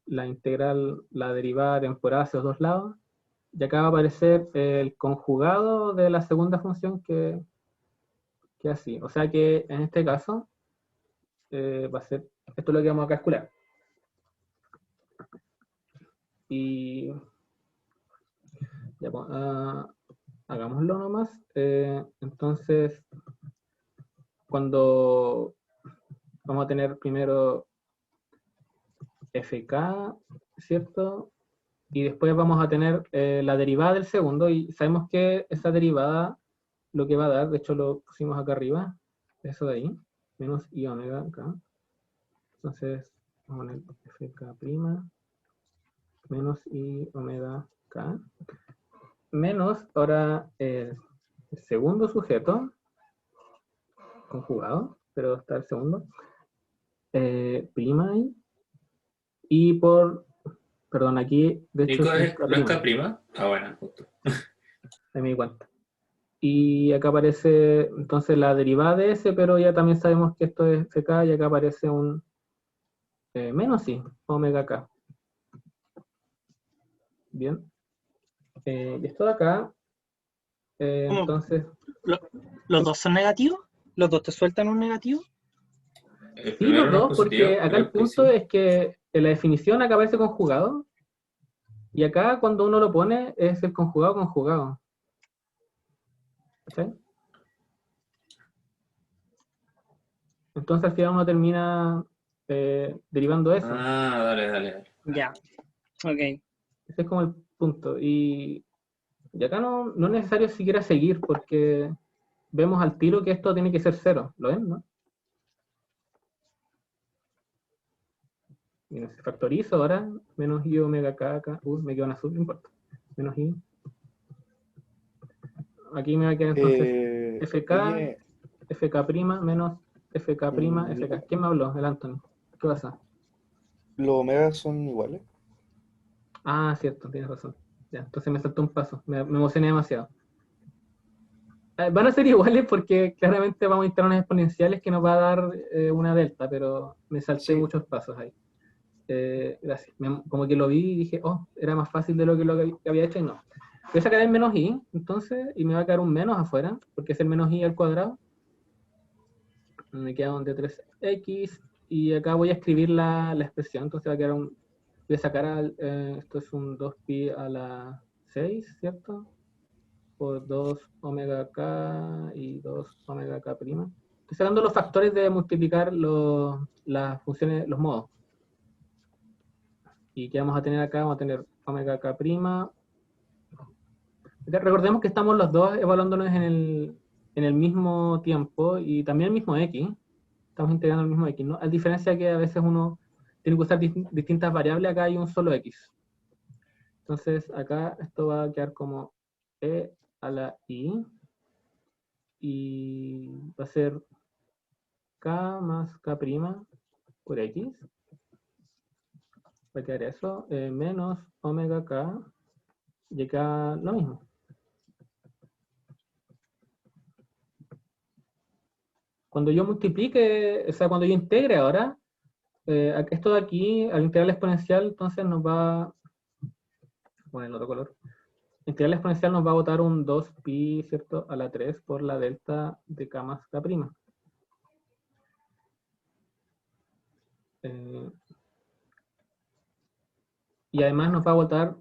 Speaker 1: La integral, la derivada temporal hacia los dos lados, y acá va a aparecer el conjugado de la segunda función que así. O sea que en este caso va a ser, esto es lo que vamos a calcular. Y ya, hagámoslo nomás. Entonces, cuando vamos a tener primero FK, ¿cierto? Y después vamos a tener la derivada del segundo, y sabemos que esa derivada lo que va a dar, de hecho lo pusimos acá arriba, eso de ahí, menos i omega acá. Entonces, vamos a poner FK' menos i omega k, menos ahora el segundo sujeto, conjugado, pero está el segundo, prima i, y por, perdón, aquí de hecho
Speaker 3: ¿Nico
Speaker 1: es
Speaker 3: no es K'? Ah, bueno, justo.
Speaker 1: ahí me di cuenta. Y acá aparece entonces la derivada de ese, pero ya también sabemos que esto es FK, y acá aparece un menos i, omega k. Bien. Y esto de acá,
Speaker 5: ¿Cómo?
Speaker 1: entonces...
Speaker 5: ¿Los dos son negativos? ¿Los dos te sueltan un negativo?
Speaker 3: El
Speaker 1: Sí,
Speaker 3: primero
Speaker 1: los
Speaker 3: no es
Speaker 1: dos, porque
Speaker 3: positivo,
Speaker 1: acá
Speaker 3: creo
Speaker 1: el punto
Speaker 3: sí.
Speaker 1: es que en la definición acá aparece conjugado, y acá cuando uno lo pone es el conjugado conjugado. ¿Sí? Entonces al final uno termina derivando eso.
Speaker 3: Ah, dale.
Speaker 5: Ya, ok.
Speaker 1: Ese es como el punto. Y acá no es necesario siquiera seguir, porque vemos al tiro que esto tiene que ser cero. ¿Lo ven, no? Mira, se factoriza ahora, menos i omega k acá. Me quedó en azul, no importa. Menos i. Aquí me va a quedar entonces FK,
Speaker 2: Oye,
Speaker 1: FK' menos FK',
Speaker 2: Nico,
Speaker 1: FK. ¿Quién me habló? El Anthony. ¿Qué pasa?
Speaker 2: ¿los omegas son iguales?
Speaker 1: Ah, cierto, tienes razón. Ya, entonces me saltó un paso. Me emocioné demasiado. Van a ser iguales porque claramente vamos a instalar unas exponenciales que nos va a dar una delta, pero me salté
Speaker 2: Sí.
Speaker 1: muchos pasos ahí. Gracias. Como que lo vi y dije, oh, era más fácil de lo que había hecho, y no. Voy a sacar el menos i, entonces, y me va a quedar un menos afuera, porque es el menos i al cuadrado. Me queda un de 3x, y acá voy a escribir la expresión, entonces va a quedar voy a sacar, esto es un 2pi a la 6, ¿cierto? Por 2 omega k y 2 omega k'. Estoy sacando los factores de multiplicar las funciones, los modos. ¿Y qué vamos a tener acá? Vamos a tener omega k', Recordemos que estamos los dos evaluándonos en el mismo tiempo y también el mismo X. Estamos integrando el mismo X, ¿no? A diferencia que a veces uno tiene que usar distintas variables, acá hay un solo X. Entonces, acá esto va a quedar como e a la i, y va a ser k más k' por x. Va a quedar eso, menos omega k, y acá lo mismo. Cuando yo multiplique, o sea, cuando yo integre ahora, esto de aquí, al integrar la exponencial, entonces nos va a poner el otro color. Integral exponencial nos va a botar un 2pi, ¿cierto? A la 3 por la delta de k más k'. Y además nos va a botar,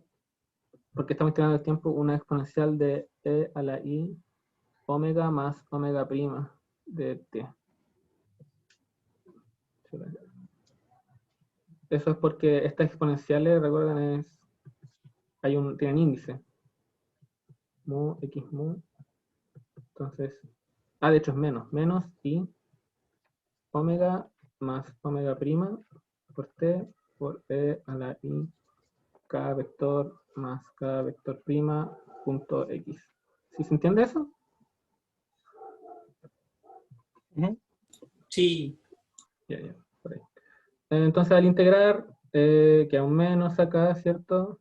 Speaker 1: porque estamos integrando el tiempo, una exponencial de e a la i omega más omega' de t. Eso es porque estas exponenciales, recuerden, tienen índice. Mu, x mu. Entonces, de hecho es menos i omega más omega' por t por e a la i k vector más k vector prima punto x. ¿Sí se entiende eso?
Speaker 3: Sí.
Speaker 1: Ya, por ahí. Entonces al integrar, queda un menos acá, ¿cierto?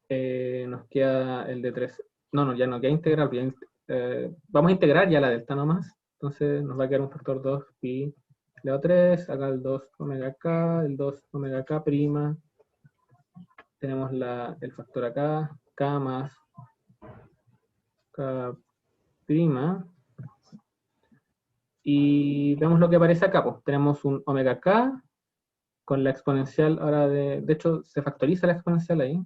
Speaker 1: Nos queda el de 3. No, ya no queda integral. Vamos a integrar ya la delta nomás. Entonces nos va a quedar un factor 2 pi elevado a 3, acá el 2 omega k, el 2 omega k prima. Tenemos el factor acá, k más k prima. Y vemos lo que aparece acá. Pues. Tenemos un omega k con la exponencial ahora de hecho se factoriza la exponencial ahí.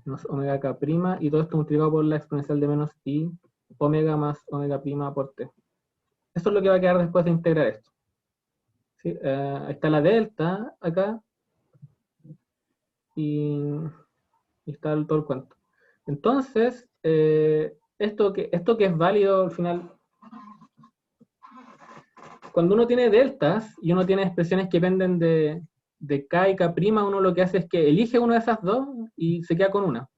Speaker 1: Menos omega k prima y todo esto multiplicado por la exponencial de menos i omega más omega prima por t. Eso es lo que va a quedar después de integrar esto. ¿Sí? Ahí está la delta acá y está todo el cuento. Entonces, esto que es válido al final, cuando uno tiene deltas y uno tiene expresiones que dependen de k y k', uno lo que hace es que elige una de esas dos y se queda con una.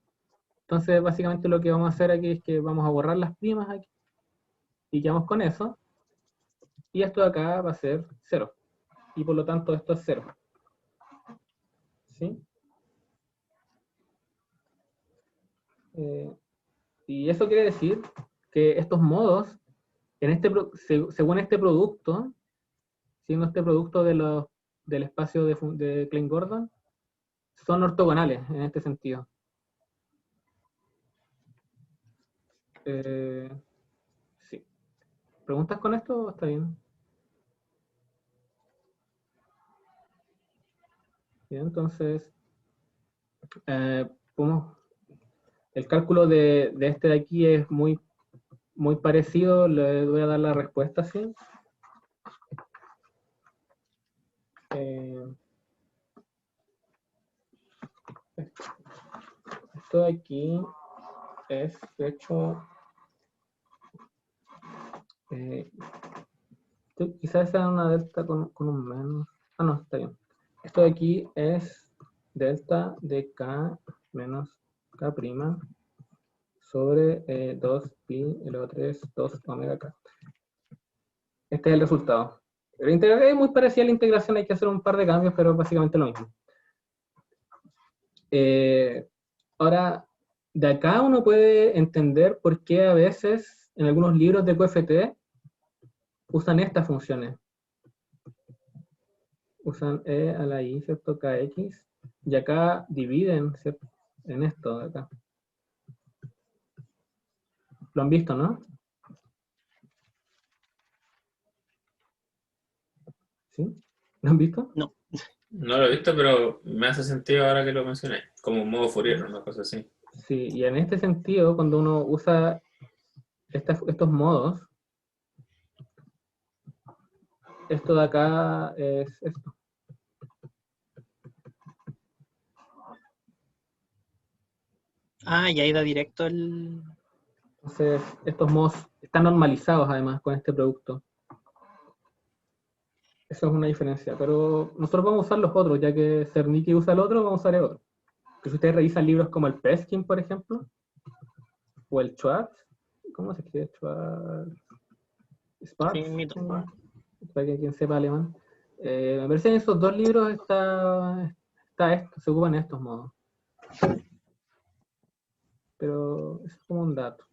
Speaker 1: Entonces, básicamente lo que vamos a hacer aquí es que vamos a borrar las primas aquí y quedamos con eso. Y esto de acá va a ser 0. Y por lo tanto esto es 0. ¿Sí? Y eso quiere decir que estos modos, según este producto, siendo este producto del espacio de Klein-Gordon, son ortogonales en este sentido. Sí. ¿Preguntas con esto o está bien? Bien, entonces, el cálculo de este de aquí es muy, muy parecido. Le voy a dar la respuesta, ¿sí? Esto de aquí es, de hecho, quizás sea una delta con un menos. No, está bien. Esto de aquí es delta de k menos k' sobre 2pi elevado a 3, 2 omega k. Este es el resultado. La integración es muy parecida a la integración, hay que hacer un par de cambios, pero es básicamente lo mismo. Ahora, de acá uno puede entender por qué a veces en algunos libros de QFT usan estas funciones. Usan e a la i, ¿cierto? Kx. Y acá dividen, ¿cierto? En esto de acá. Lo han visto, ¿no? ¿Sí? ¿Lo han visto?
Speaker 5: No.
Speaker 3: No lo he visto, pero me hace sentido ahora que lo mencioné. Como un modo Fourier, una cosa así.
Speaker 1: Sí, y en este sentido, cuando uno usa estos modos, esto de acá es esto.
Speaker 5: Ah, y ahí da directo el...
Speaker 1: Entonces, estos modos están normalizados además con este producto. Eso es una diferencia, pero nosotros vamos a usar los otros, ya que Cernicki usa el otro, vamos a usar el otro. Que si ustedes revisan libros como el Peskin, por ejemplo, o el Schwartz, ¿cómo se escribe Schwartz?
Speaker 5: Sí,
Speaker 1: Schwartz,
Speaker 5: mito.
Speaker 1: para que quien sepa alemán. Me parece que en esos dos libros está esto, se ocupan estos modos. Pero eso es como un dato.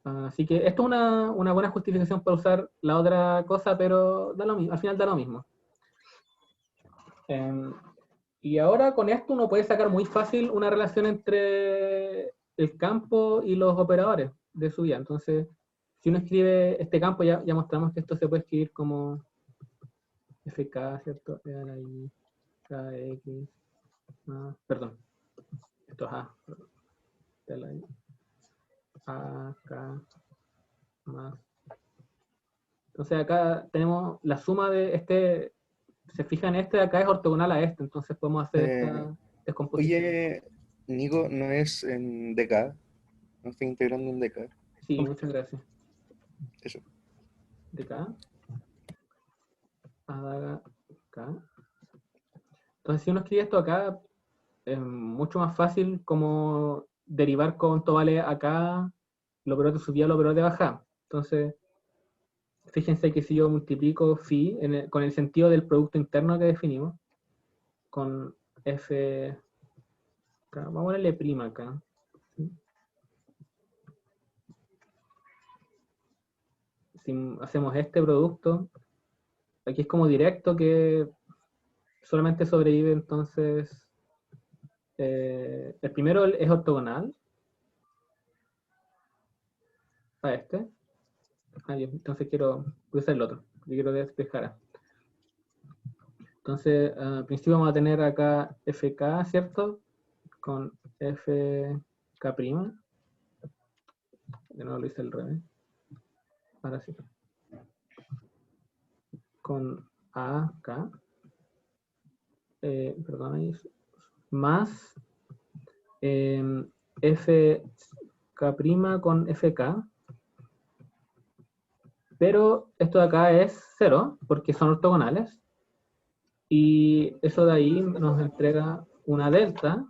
Speaker 1: Así que esto es una buena justificación para usar la otra cosa, pero da lo mismo, al final da lo mismo. Y ahora con esto uno puede sacar muy fácil una relación entre el campo y los operadores de su vida. Entonces, si uno escribe este campo, ya mostramos que esto se puede escribir como FK, ¿cierto? I, KX, perdón, esto es A, A, K, más. Entonces acá tenemos la suma de este, se fijan, este de acá es ortogonal a este, entonces podemos hacer esta descomposición.
Speaker 2: Oye, Nico, ¿no es en DK? ¿No estoy integrando en DK?
Speaker 1: Sí, muchas gracias.
Speaker 2: Eso.
Speaker 1: De acá. Acá. Entonces si uno escribe esto acá, es mucho más fácil como derivar con todo vale acá, lo operador de subida, lo operador de bajada. Entonces, fíjense que si yo multiplico phi con el sentido del producto interno que definimos, con f, acá, vamos a ponerle prima acá. ¿Sí? Si hacemos este producto, aquí es como directo que solamente sobrevive entonces, el primero es ortogonal a este. Entonces voy a usar el otro, yo quiero despejar. Entonces, al principio vamos a tener acá FK, ¿cierto? Con FK'. De nuevo lo hice al revés. Ahora sí. Con AK. Perdón, ahí. Más FK' con FK. Pero esto de acá es 0, porque son ortogonales. Y eso de ahí nos entrega una delta,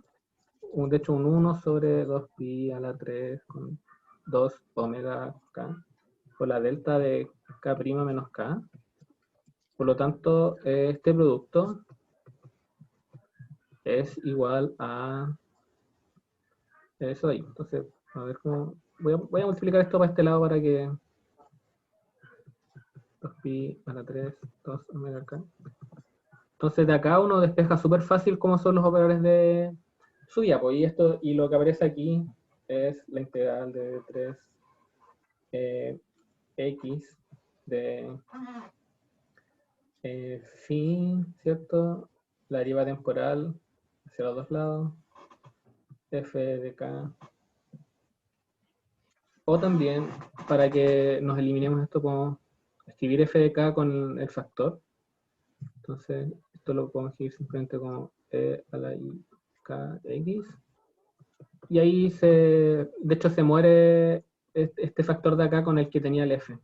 Speaker 1: de hecho un 1 sobre 2pi a la 3 con 2 omega k, por la delta de k' menos k. Por lo tanto, este producto es igual a eso de ahí. Entonces, a ver cómo... Voy a multiplicar esto para este lado para que 2pi a la 3, 2 omega k. Entonces de acá uno despeja súper fácil cómo son los operadores de subida, pues, y lo que aparece aquí es la integral de 3 x de phi, ¿cierto? La deriva temporal hacia los dos lados, f de k. O también, para que nos eliminemos esto, podemos escribir f de k con el factor. Entonces, esto lo podemos escribir simplemente como e a la i kx. Y ahí de hecho se muere este factor de acá con el que tenía el f.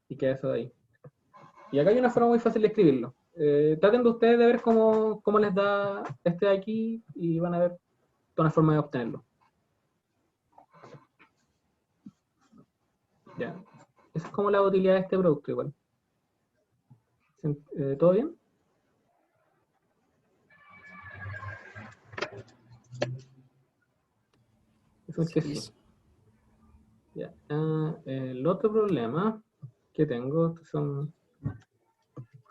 Speaker 1: Y queda eso de ahí. Y acá hay una forma muy fácil de escribirlo. Traten de ustedes de ver cómo les da este de aquí y van a ver una forma de obtenerlo. Ya. Esa es como la utilidad de este producto igual. ¿Todo bien? Eso es que sí. Ya. El otro problema que tengo son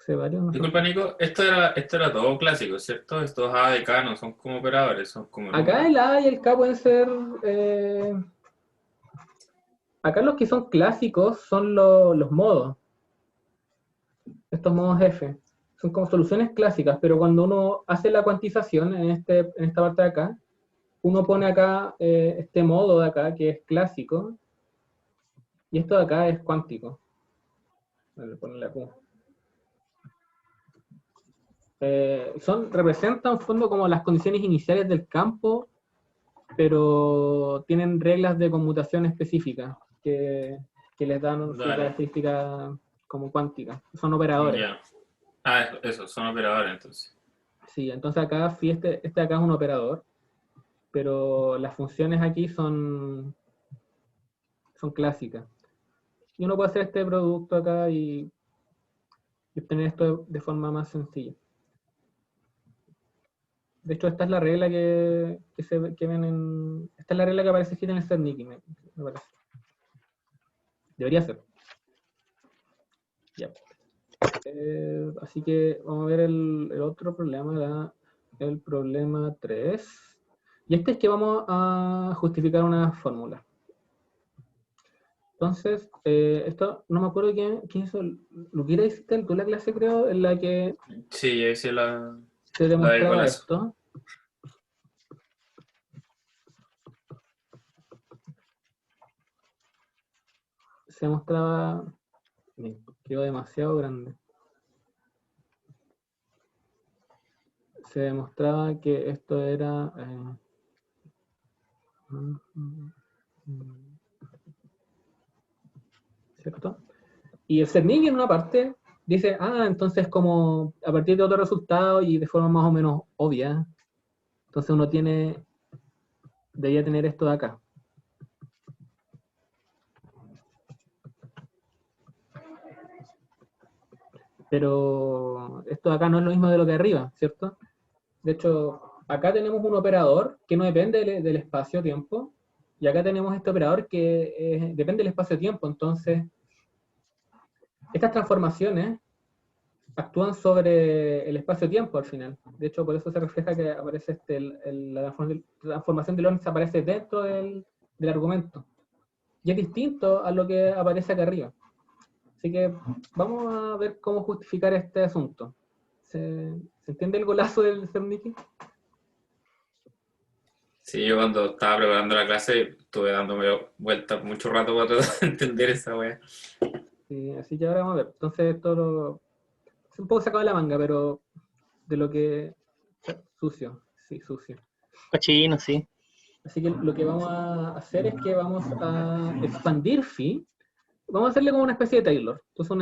Speaker 1: varios. No
Speaker 3: Disculpa, Nico, esto era todo clásico, ¿cierto? Estos A de K no son como operadores, son como
Speaker 1: acá
Speaker 3: números.
Speaker 1: el A y el K pueden ser... acá los que son clásicos son los modos. Estos modos F. Son como soluciones clásicas, pero cuando uno hace la cuantización en esta parte de acá, uno pone acá este modo de acá que es clásico, y esto de acá es cuántico. Voy a ponerle a Q. Representan en fondo como las condiciones iniciales del campo pero tienen reglas de conmutación específicas que les dan su
Speaker 3: Dale.
Speaker 1: característica como cuántica. Son operadores.
Speaker 3: Ya. Ah, eso, son operadores entonces.
Speaker 1: Sí, entonces acá, este acá es un operador, pero las funciones aquí son clásicas. Y uno puede hacer este producto acá y obtener esto de forma más sencilla. De hecho, esta es la regla que ven en... Esta es la regla que aparece aquí en el Cernicki, me parece. Debería ser. Ya. Así que vamos a ver el otro problema, el problema 3. Y este es que vamos a justificar una fórmula. Entonces, esto no me acuerdo quién hizo. Luquira, hiciste tú la clase, creo, en la que
Speaker 3: Sí, yo hice
Speaker 1: se demostraba
Speaker 3: golazo.
Speaker 1: esto. Se demostraba... Me quedó demasiado grande. Se demostraba que esto era... ¿cierto? Y el Cernicki en una parte dice, entonces como a partir de otro resultado y de forma más o menos obvia, entonces uno debería tener esto de acá. Pero esto de acá no es lo mismo de lo que arriba, ¿cierto? De hecho, acá tenemos un operador que no depende del espacio-tiempo, y acá tenemos este operador que depende del espacio-tiempo. Entonces, estas transformaciones actúan sobre el espacio-tiempo al final. De hecho, por eso se refleja que aparece la transformación de Lorentz aparece dentro del argumento. Y es distinto a lo que aparece acá arriba. Así que vamos a ver cómo justificar este asunto. ¿Se entiende el golazo del Cernicki?
Speaker 3: Sí, yo cuando estaba preparando la clase estuve dándome vueltas mucho rato para tratar de entender esa wea.
Speaker 1: Sí, así que ahora vamos a ver. Entonces esto es un poco sacado de la manga, pero de lo que... Sucio, sí, sucio.
Speaker 5: Cochino, sí.
Speaker 1: Así que lo que vamos a hacer es que vamos a expandir phi. Vamos a hacerle como una especie de Taylor. Entonces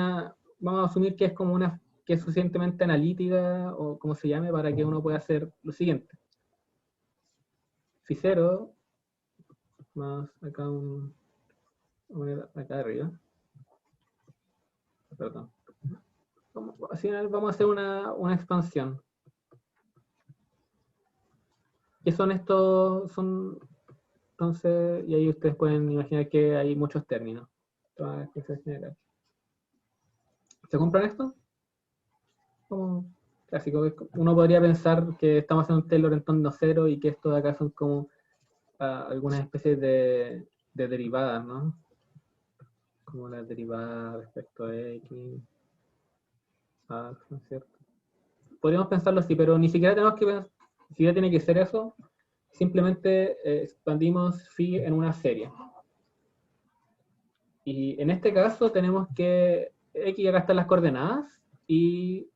Speaker 1: vamos a asumir que es como que es suficientemente analítica, o como se llame, para que uno pueda hacer lo siguiente. Phi 0 más acá acá arriba. Perdón. Vamos a hacer una expansión. ¿Qué son estos? Entonces, y ahí ustedes pueden imaginar que hay muchos términos. ¿Se compran esto? Como clásico. Uno podría pensar que estamos haciendo un Taylor en torno cero y que estos de acá son como algunas especies de derivadas, ¿no? Como las derivadas respecto a X, ¿no es cierto? Podríamos pensarlo así, pero ni siquiera tenemos que pensar, ni siquiera tiene que ser eso. Simplemente expandimos phi en una serie. Y en este caso tenemos que X, acá están las coordenadas, y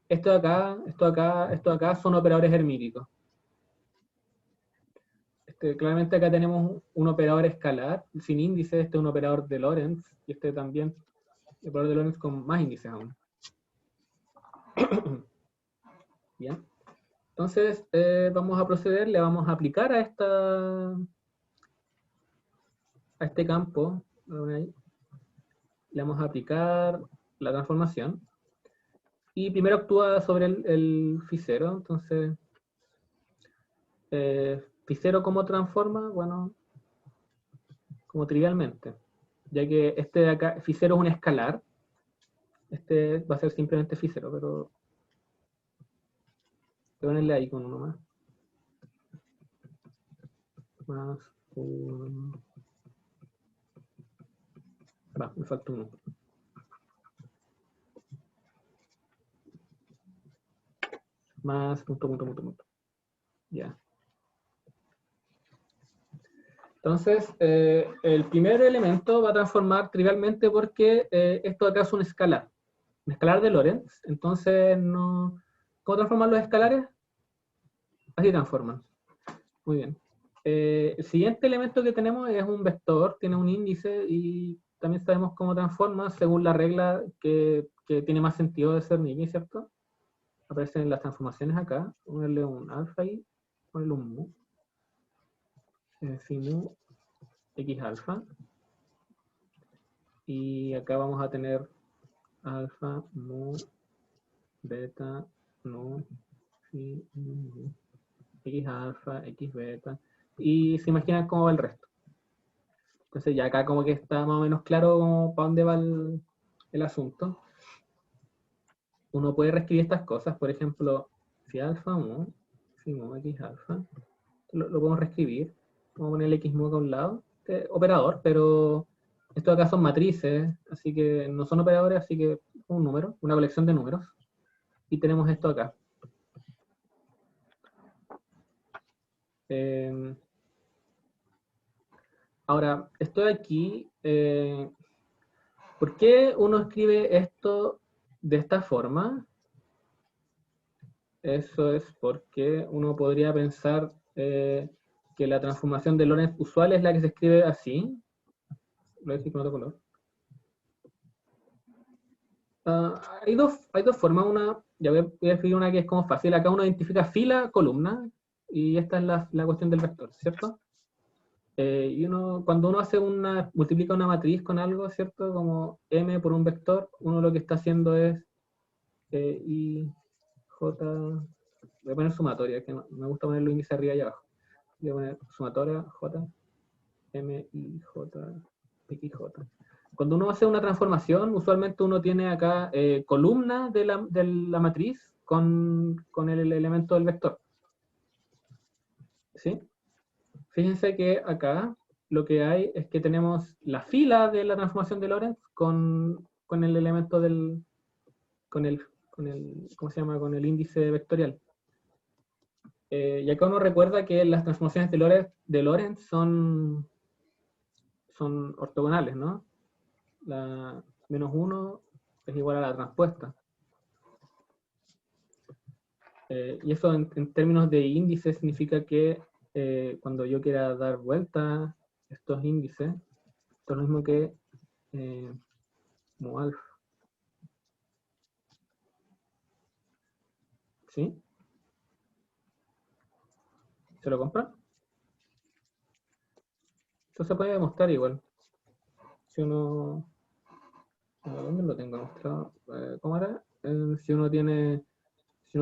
Speaker 1: esto de acá son operadores hermíticos. Claramente acá tenemos un operador escalar sin índice, este es un operador de Lorentz, y este también, el operador de Lorentz con más índices aún. Bien. Entonces, vamos a proceder, le vamos a aplicar a este campo, le vamos a aplicar la transformación, y primero actúa sobre el phi 0, entonces, phi 0 ¿cómo transforma? Bueno, como trivialmente, ya que este de acá, phi 0 es un escalar, este va a ser simplemente phi 0, pero voy a ponerle ahí con uno más. Más un... me falta uno. Más punto. Ya. Entonces, el primer elemento va a transformar trivialmente porque esto acá es un escalar de Lorentz. Entonces, ¿cómo transforman los escalares? Así transforman. Muy bien. El siguiente elemento que tenemos es un vector, tiene un índice y también sabemos cómo transforma según la regla que tiene más sentido de Zernike, ¿cierto? Aparecen las transformaciones acá. Ponerle un alfa ahí, ponerle un mu. Phi mu x alfa. Y acá vamos a tener alfa, mu, beta, nu, phi, mu, x alfa, x beta. Y se imaginan cómo va el resto. Entonces ya acá como que está más o menos claro para dónde va el asunto. Uno puede reescribir estas cosas, por ejemplo, phi alfa mu, phi mu x alfa. Lo podemos reescribir. Vamos a poner el x mu acá a un lado. Este operador, pero estos acá son matrices, así que no son operadores, así que un número, una colección de números. Y tenemos esto acá. Ahora, esto de aquí, ¿por qué uno escribe esto de esta forma? Eso es porque uno podría pensar que la transformación de Lorentz usual es la que se escribe así. Lo voy a decir con otro color. Hay dos formas. Ya voy a escribir una que es como fácil. Acá uno identifica fila, columna, y esta es la cuestión del vector, ¿cierto? Y cuando uno multiplica una matriz con algo, ¿cierto? Como m por un vector, uno lo que está haciendo es i, j, voy a poner sumatoria, que me gusta poner los índices arriba y abajo. Voy a poner sumatoria, j, m, i, j, x, j. Cuando uno hace una transformación, usualmente uno tiene acá columnas de la matriz con el elemento del vector. ¿Sí? Fíjense que acá lo que hay es que tenemos la fila de la transformación de Lorentz con el elemento ¿cómo se llama? Con el índice vectorial. Y acá uno recuerda que las transformaciones de Lorentz son ortogonales, ¿no? La -1 es igual a la transpuesta. Y eso en términos de índices significa que cuando yo quiera dar vuelta a estos índices, esto es lo mismo que mu alfa. ¿Sí? ¿Se lo compran? Esto se puede demostrar igual. Si uno... ¿Dónde lo tengo mostrado? ¿Cómo era? Si uno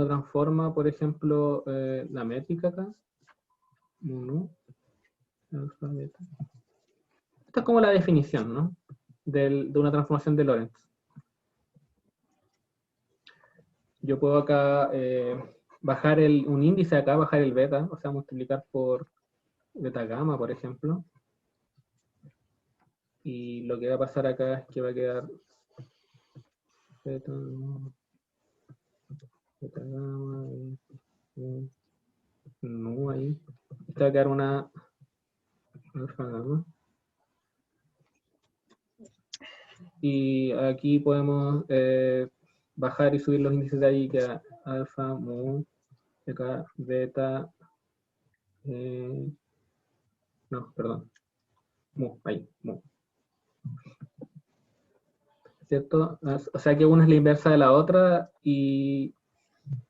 Speaker 1: transforma, por ejemplo, la métrica acá. Mu, alfa, beta. Esta es como la definición, ¿no? De una transformación de Lorentz. Yo puedo acá bajar un índice acá, bajar el beta, o sea, multiplicar por beta gamma, por ejemplo. Y lo que va a pasar acá es que va a quedar beta gamma, nu ahí. Esta va a quedar una alfa gamma. Y aquí podemos bajar y subir los índices de ahí, que alfa, mu, acá beta, no, perdón, mu, ahí, mu. ¿Cierto? O sea que una es la inversa de la otra y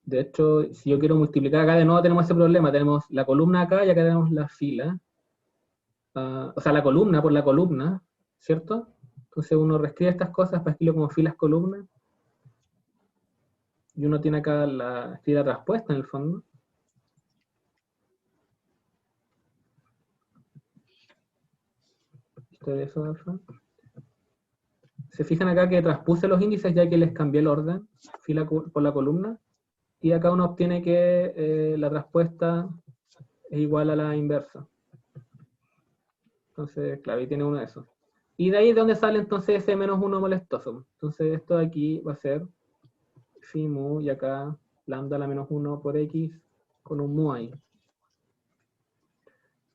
Speaker 1: de hecho, si yo quiero multiplicar acá, de nuevo tenemos ese problema, tenemos la columna acá y acá tenemos la fila. O sea, la columna por la columna, ¿cierto? Entonces uno reescribe estas cosas para escribirlo como filas columnas. Y uno tiene acá la fila traspuesta en el fondo. ¿Viste de eso, Alfa? Se fijan acá que transpuse los índices ya que les cambié el orden, fila por la columna. Y acá uno obtiene que la traspuesta es igual a la inversa. Entonces, claro, ahí tiene uno de esos. Y de ahí es donde sale entonces ese -1 molestoso. Entonces esto de aquí va a ser phi mu y acá lambda a la -1 por x con un mu ahí.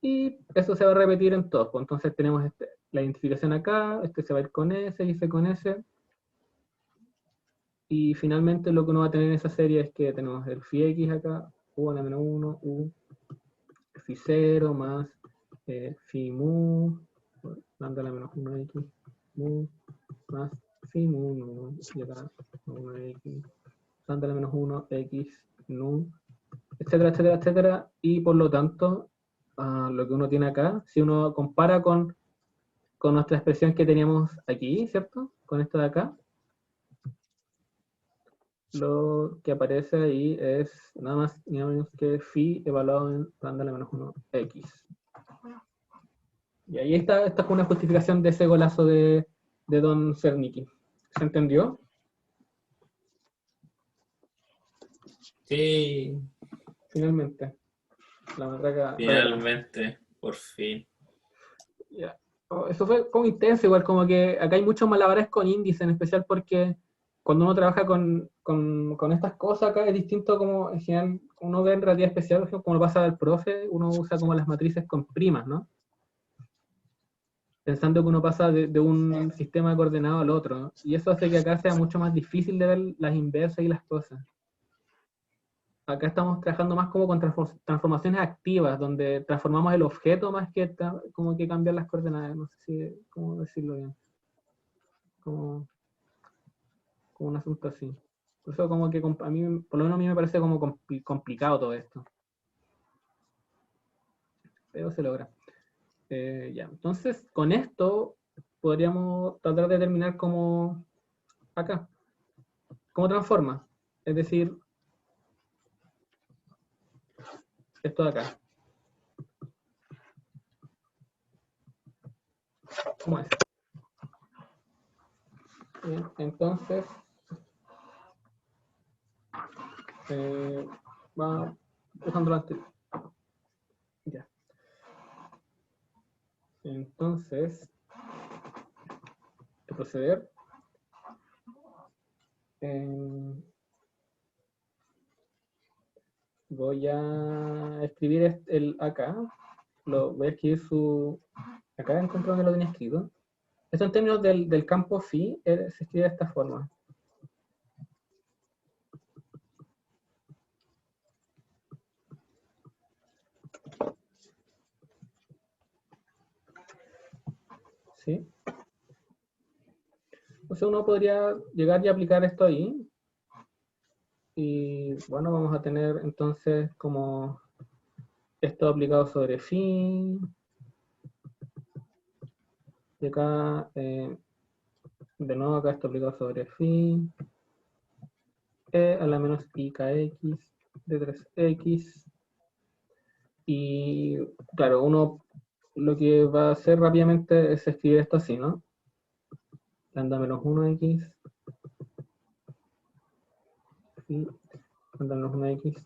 Speaker 1: Y eso se va a repetir en todos. Pues entonces tenemos la identificación acá, este se va a ir con S y ese con S. Y finalmente lo que uno va a tener en esa serie es que tenemos el phi x acá, u a la -1, u, phi 0 más phi mu, lambda a la menos 1x mu, más phi mu nu, y acá 1x, lambda a la menos 1x nu, etcétera, etcétera, etcétera, y por lo tanto, lo que uno tiene acá, si uno compara con nuestra expresión que teníamos aquí, ¿cierto? Con esto de acá, lo que aparece ahí es nada más ni nada menos que phi evaluado en lambda a la menos 1x. Y ahí está, esta es una justificación de ese golazo de Don Cernicki. ¿Se entendió?
Speaker 3: Sí,
Speaker 1: Finalmente. La matraca.
Speaker 3: finalmente, por fin.
Speaker 1: Ya. Eso fue como intenso, igual como que acá hay muchos malabares con índice, en especial porque cuando uno trabaja con estas cosas acá es distinto como en general uno ve en relatividad especial, por ejemplo, como lo pasa al profe, uno usa como las matrices con primas, ¿no? Pensando que uno pasa de un sistema de coordenado al otro, ¿no? Y eso hace que acá sea mucho más difícil de ver las inversas y las cosas. Acá estamos trabajando más como con transformaciones activas, donde transformamos el objeto más que como que cambiar las coordenadas, no sé si, cómo decirlo bien. Como un asunto así. Por eso como que a mí, por lo menos a mí me parece como complicado todo esto. Pero se logra. Ya, entonces con esto podríamos tratar de determinar cómo acá, cómo transforma. Es decir, esto de acá. ¿Cómo es? Bien, entonces, va usando lo anterior. Ya. Entonces, el proceder. Voy a escribir el acá. Voy a escribir acá encontré donde lo tenía escrito. Esto en términos del campo phi se escribe de esta forma. ¿Sí? Entonces uno podría llegar y aplicar esto ahí. Y bueno, vamos a tener entonces como esto aplicado sobre phi. Y acá, de nuevo acá esto aplicado sobre phi. A la menos i kx de 3x. Y claro, uno lo que va a hacer rápidamente es escribir esto así, ¿no? Lambda menos 1x y lambda menos 1x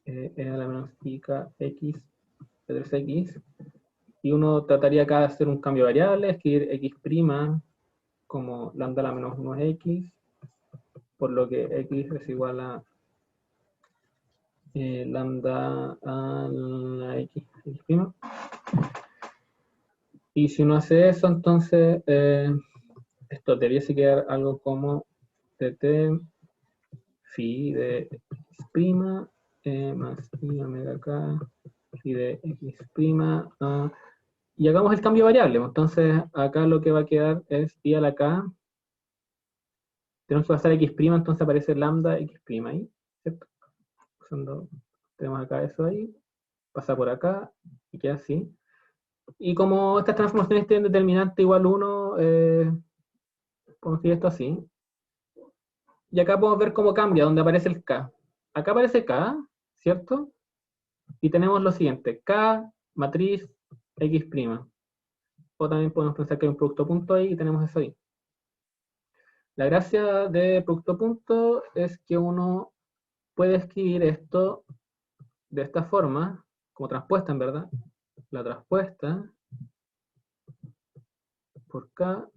Speaker 1: a la menos i kx de 3x. Y uno trataría acá de hacer un cambio de variable, escribir x' como lambda a la menos 1x, por lo que x es igual a lambda a la x'. Y si uno hace eso, entonces esto debiese quedar algo como tt phi de x' más i omega k phi de x'. Y hagamos el cambio de variable. Entonces acá lo que va a quedar es i a la k. Tenemos que pasar x', entonces aparece lambda x' ahí, ¿cierto? Tenemos acá eso ahí, pasa por acá y queda así. Y como estas transformaciones tienen determinante igual 1, podemos escribir esto así. Y acá podemos ver cómo cambia, donde aparece el k. Acá aparece k, ¿cierto? Y tenemos lo siguiente, k, matriz, x'. O también podemos pensar que hay un producto punto ahí y tenemos eso ahí. La gracia de producto punto es que uno puede escribir esto de esta forma, como transpuesta en verdad. La transpuesta por k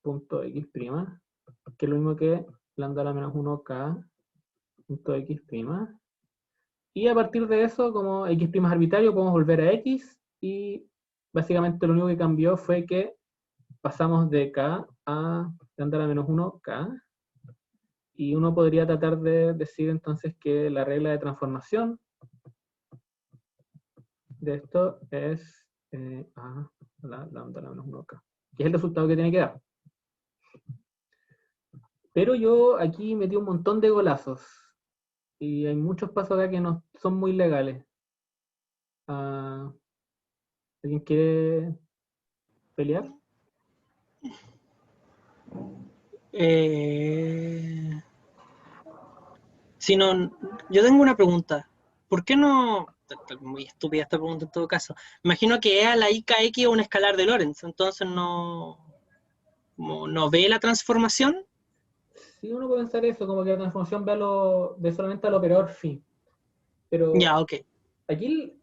Speaker 1: punto x', que es lo mismo que lambda a la menos 1k punto x'. Y a partir de eso, como x' es arbitrario, podemos volver a x y básicamente lo único que cambió fue que pasamos de k a lambda a la menos 1k. Y uno podría tratar de decir entonces que la regla de transformación de esto es la lambda la menos 1 acá, que es el resultado que tiene que dar. Pero yo aquí metí un montón de golazos y hay muchos pasos acá que no son muy legales. ¿Alguien quiere pelear?
Speaker 5: Si no, yo tengo una pregunta. ¿Por qué no? Muy estúpida esta pregunta en todo caso. Imagino que E a la IKX es un escalar de Lorentz, entonces no ve la transformación.
Speaker 1: Sí, uno puede pensar eso, como que la transformación ve solamente al operador phi. Pero
Speaker 5: Ya, ok.
Speaker 1: aquí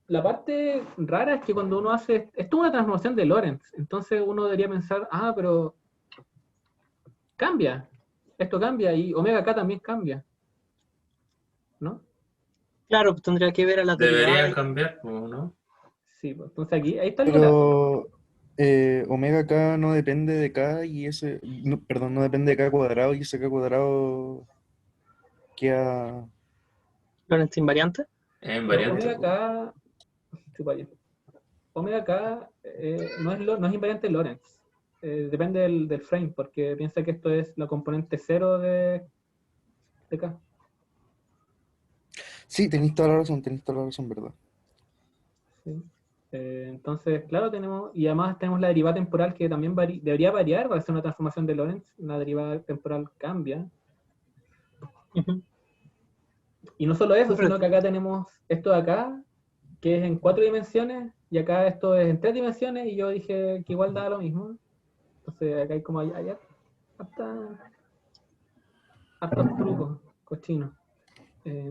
Speaker 1: la parte rara es que cuando uno hace... Esto es una transformación de Lorentz, entonces uno debería pensar, pero cambia. Esto cambia y omega k también cambia. ¿No?
Speaker 5: Claro, pues tendría que ver a las
Speaker 3: Debería
Speaker 5: derivadas.
Speaker 3: cambiar, pues, ¿no?
Speaker 1: Sí, pues, entonces aquí, ahí está el golazo.
Speaker 2: Pero omega k no depende de k y ese, no, perdón, no depende de k cuadrado y ese k cuadrado queda...
Speaker 5: Lorentz invariante.
Speaker 3: Es
Speaker 1: Pero
Speaker 3: invariante,
Speaker 1: omega
Speaker 3: pues.
Speaker 1: k, chupa ya. Omega k no es invariante Lorentz. Depende del frame, porque piensa que esto es la componente cero de k.
Speaker 2: Sí, tenéis toda la razón, ¿verdad?
Speaker 1: ¿Sí? Entonces, claro, y además tenemos la derivada temporal que también debería variar para hacer una transformación de Lorentz. La derivada temporal cambia.
Speaker 5: Ujú.
Speaker 1: Y no solo eso,
Speaker 5: Pero-
Speaker 1: sino que acá tenemos esto de acá, que es en 4 dimensiones, y acá esto es en 3 dimensiones, y yo dije que igual da lo mismo. Entonces acá hay como hay hartos trucos cochinos. Eh,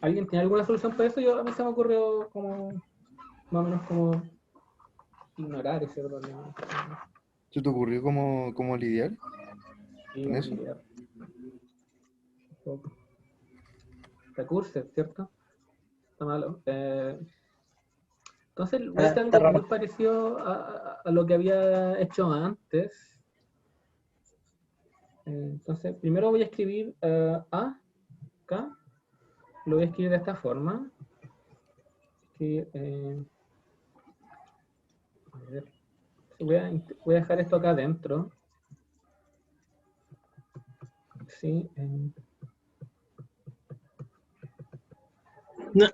Speaker 1: ¿Alguien tiene alguna solución para eso? A mí se me ocurrió como, más o menos como ignorar ese problema.
Speaker 2: ¿Se te ocurrió cómo lidiar
Speaker 1: Y
Speaker 2: con
Speaker 1: como
Speaker 2: eso?
Speaker 1: lidiar un poco. Recursos, ¿cierto? Está malo. Entonces voy a hacer
Speaker 5: Está
Speaker 1: algo muy
Speaker 5: raro.
Speaker 1: parecido a lo que había hecho antes. Entonces, primero voy a escribir A, K, lo voy a escribir de esta forma. Que, a ver, voy a dejar esto acá adentro. Sí,
Speaker 5: No,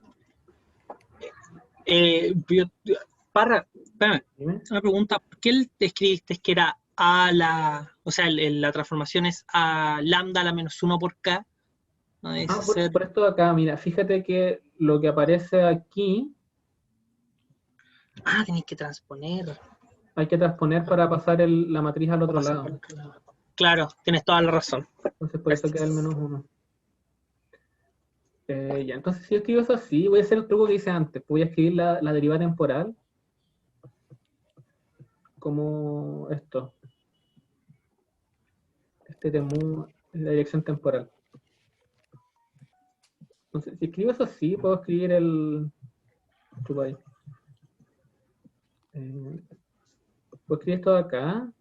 Speaker 5: Parra, espérame,
Speaker 1: dime.
Speaker 5: una pregunta. ¿Por qué te escribiste que era a la, o sea, la transformación es a lambda a la menos 1 por k? No debe ser.
Speaker 1: Por esto de acá, mira, fíjate que lo que aparece aquí
Speaker 5: Tenéis que transponer.
Speaker 1: hay que transponer para pasar la matriz al
Speaker 5: Va a
Speaker 1: otro
Speaker 5: pasar
Speaker 1: lado.
Speaker 5: por otro lado. Claro, tienes toda la razón.
Speaker 1: Entonces, por eso queda el menos 1. Ya, entonces, si yo escribo eso así, voy a hacer el truco que hice antes. Voy a escribir la derivada temporal como esto. Este temu es la dirección temporal. Entonces, si escribo eso así, puedo escribir chupa ahí. Puedo escribir esto de acá,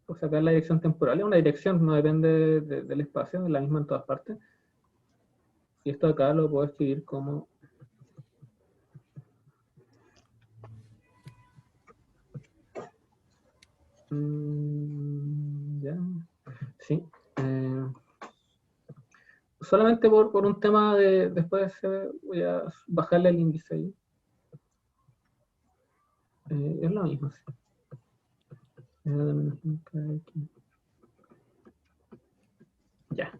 Speaker 1: puedo sacar la dirección temporal. Es una dirección, no depende del espacio, es la misma en todas partes. Y esto de acá lo puedo escribir como ya, sí. Solamente por un tema después voy a bajarle el índice ahí. Es lo mismo, sí. Ya.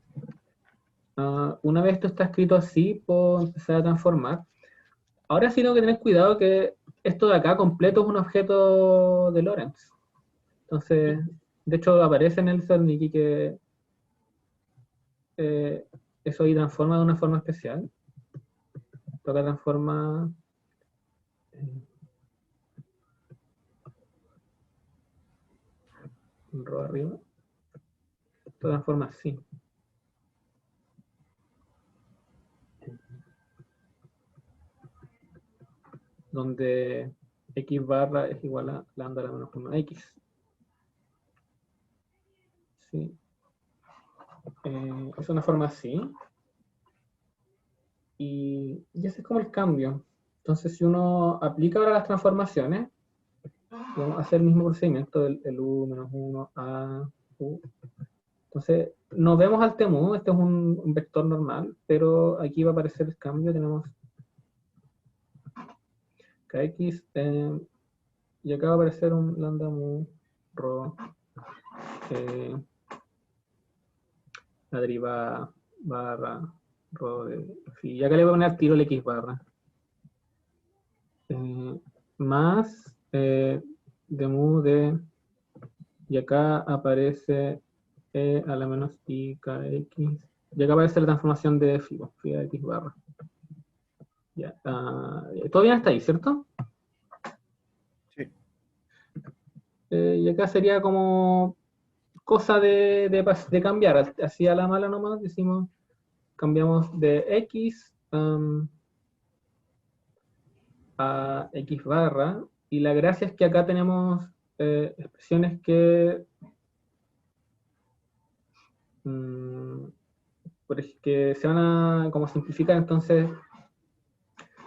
Speaker 1: Una vez esto está escrito así, puedo empezar a transformar. Ahora sí tengo que tener cuidado que esto de acá completo es un objeto de Lorentz. Entonces, de hecho aparece en el Zerniki que eh, eso ahí transforma de una forma especial. Toca transforma un row arriba. Esto transforma así. Donde x barra es igual a lambda a la menos 1 x. ¿Sí? Es una forma así. Y ese es como el cambio. Entonces, si uno aplica ahora las transformaciones, vamos a hacer el mismo procedimiento, el U menos 1, A, U. Entonces, no vemos al temu, este es un vector normal, pero aquí va a aparecer el cambio, tenemos kx, y acá va a aparecer un lambda mu rho, la derivada barra rho de phi, y acá le voy a poner tiro el x barra, más de mu de, y acá aparece a la menos i kx, y acá aparece la transformación de phi de x barra. Ya, todo bien hasta ahí, ¿cierto?
Speaker 2: Sí.
Speaker 1: Y acá sería como cosa de cambiar, así a la mala nomás, decimos, cambiamos de x a x barra, y la gracia es que acá tenemos expresiones que se van a como simplificar, entonces,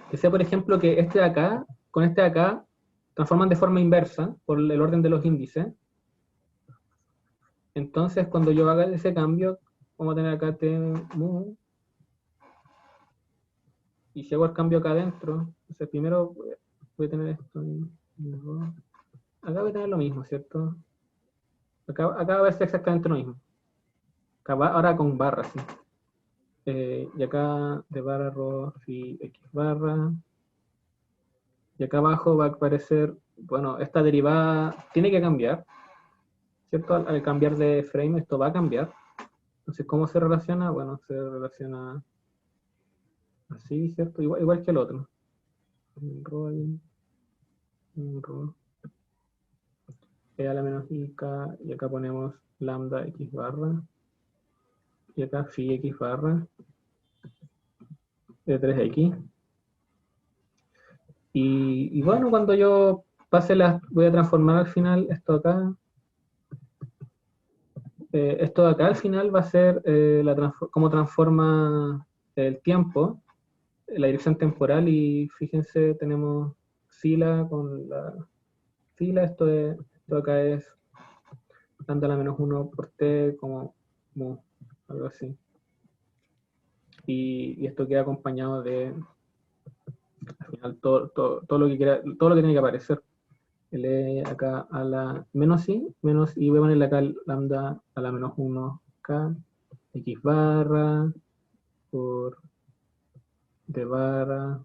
Speaker 1: que sea por ejemplo que este de acá, con este de acá, transforman de forma inversa, por el orden de los índices. Entonces, cuando yo haga ese cambio, vamos a tener acá temu, y si hago el cambio acá adentro, entonces primero voy a tener esto, acá voy a tener lo mismo, ¿cierto? Acá va a ser exactamente lo mismo. Acá ahora con barra, sí. Y acá de barra rho phi x barra. Y acá abajo va a aparecer, bueno, esta derivada tiene que cambiar, ¿cierto? Al cambiar de frame esto va a cambiar. Entonces, ¿cómo se relaciona? Bueno, se relaciona así, ¿cierto? Igual que el otro. Un rho, a la menos i k, y acá ponemos lambda x barra, y acá phi x barra de 3x. Y bueno, cuando yo pase voy a transformar al final esto acá. Esto de acá al final va a ser cómo transforma el tiempo, la dirección temporal, y fíjense, tenemos fila con la fila, esto de acá es lambda a la menos 1 por t, como mu, algo así. Y esto queda acompañado de, al final, todo lo que quiera, todo lo que tiene que aparecer. Acá a la menos i, voy a ponerle acá el lambda a la menos 1 k, x barra, por de barra,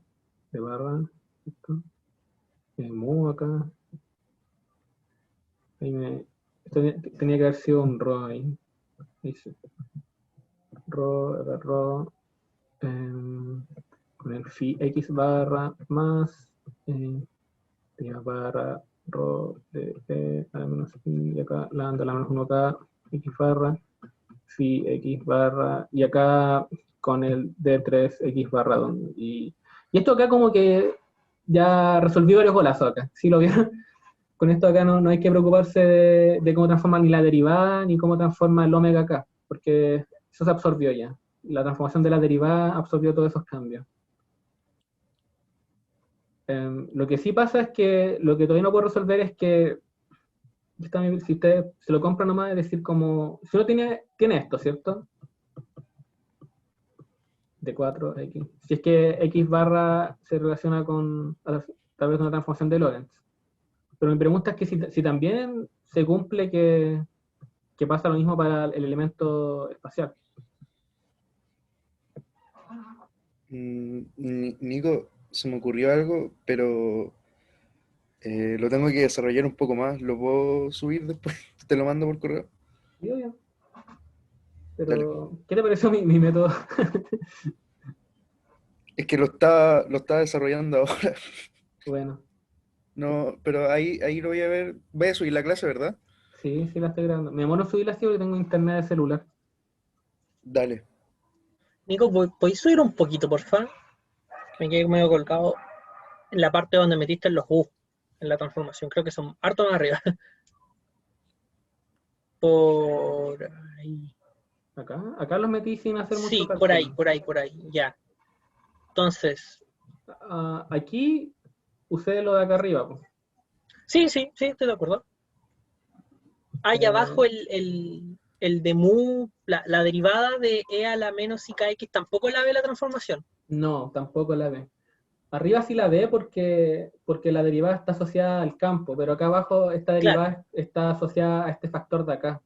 Speaker 1: ¿esto? Mu acá. Esto tenía que haber sido un rho ahí. Dice, rho, con el phi x barra más barra rho de a la menos i, y acá lambda a la menos 1k, x barra, phi x barra, y acá con el d3x barra. Y esto acá como que ya resolví varios golazos acá, ¿sí lo vieron? Con esto acá no hay que preocuparse de cómo transforma ni la derivada, ni cómo transforma el omega acá, porque eso se absorbió ya. La transformación de la derivada absorbió todos esos cambios. Lo que sí pasa es que lo que todavía no puedo resolver es que si usted se lo compra nomás, es decir, como, si uno tiene esto, ¿cierto? De 4x. Si es que x barra se relaciona con, a través de una transformación de Lorentz. Pero mi pregunta es que si también se cumple que pasa lo mismo para el elemento espacial.
Speaker 2: Nico, se me ocurrió algo, pero lo tengo que desarrollar un poco más. ¿Lo puedo subir después? ¿Te lo mando por correo?
Speaker 1: Sí, obvio. Pero,
Speaker 2: Dale.
Speaker 1: ¿qué te pareció mi método?
Speaker 2: Es que lo está desarrollando ahora.
Speaker 1: Bueno,
Speaker 2: No, pero ahí lo voy a ver. Voy a subir la clase, ¿verdad?
Speaker 1: sí, la estoy grabando. Me demoro en subirla así porque tengo internet de celular.
Speaker 2: Dale.
Speaker 5: Nico, ¿podéis subir un poquito, por favor? Me quedé medio colgado en la parte donde metiste los U en la transformación. Creo que son harto más arriba. Por ahí.
Speaker 1: Acá los metí sin hacer mucho
Speaker 5: Sí,
Speaker 1: cálculo.
Speaker 5: por ahí, ya. Entonces,
Speaker 1: Aquí usé lo de acá arriba, pues.
Speaker 5: Sí, estoy de acuerdo. Ahí abajo el de mu, la derivada de e a la menos ikx tampoco la ve la transformación.
Speaker 1: No, tampoco la ve. Arriba sí la ve porque la derivada está asociada al campo, pero acá abajo esta
Speaker 5: Claro,
Speaker 1: derivada está asociada a este factor de acá.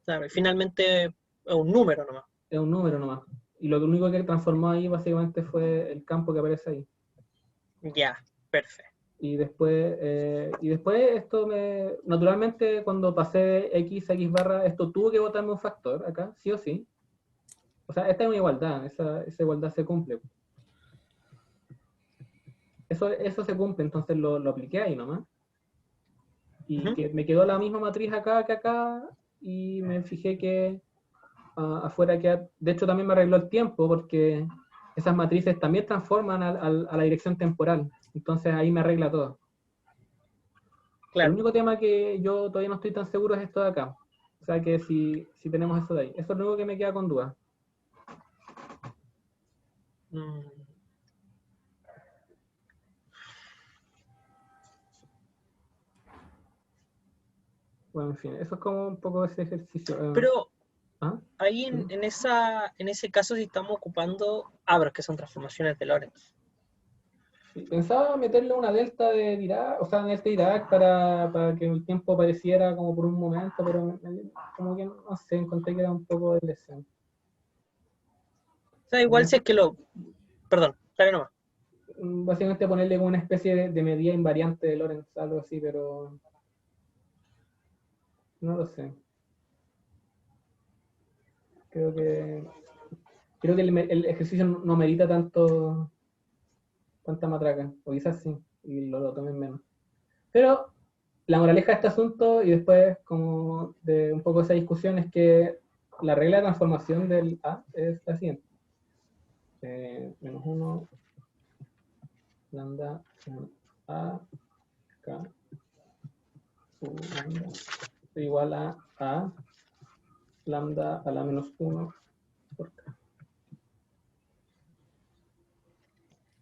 Speaker 5: claro, y finalmente es un número nomás.
Speaker 1: Es un número nomás. Y lo único que transformó ahí básicamente fue el campo que aparece ahí.
Speaker 5: Ya, perfecto.
Speaker 1: Y después esto naturalmente cuando pasé x a x barra, esto tuvo que botarme un factor acá, sí o sí. O sea, esta es una igualdad, esa igualdad se cumple. Eso se cumple, entonces lo apliqué ahí nomás. Y
Speaker 5: Ujú.
Speaker 1: que me quedó la misma matriz acá que acá, y me fijé que afuera queda, de hecho también me arregló el tiempo, porque esas matrices también transforman a la dirección temporal, entonces ahí me arregla todo. El
Speaker 5: Claro.
Speaker 1: único tema que yo todavía no estoy tan seguro es esto de acá, o sea que si tenemos eso de ahí, eso es lo único que me queda con duda.
Speaker 5: Mm.
Speaker 1: Bueno, en fin, eso es como un poco ese ejercicio.
Speaker 5: Pero
Speaker 1: ¿Ah?
Speaker 5: ahí
Speaker 1: ¿Sí?
Speaker 5: en ese caso sí estamos ocupando, pero es que son transformaciones de Lorentz.
Speaker 1: Sí, pensaba meterle una delta de Dirac, o sea, una delta de Dirac para que el tiempo apareciera como por un momento, pero como que no sé, encontré que era un poco decente.
Speaker 5: O sea, igual si es que perdón, dale nomás.
Speaker 1: Básicamente ponerle como una especie de medida invariante de Lorentz, algo así, pero no lo sé. Creo que el ejercicio no merita tanta matraca, o quizás sí, y lo tomen menos. Pero la moraleja de este asunto, y después como de un poco esa discusión, es que la regla de transformación del A es la siguiente. Menos 1, lambda A, K, U, lambda, igual a lambda a la menos 1 por K.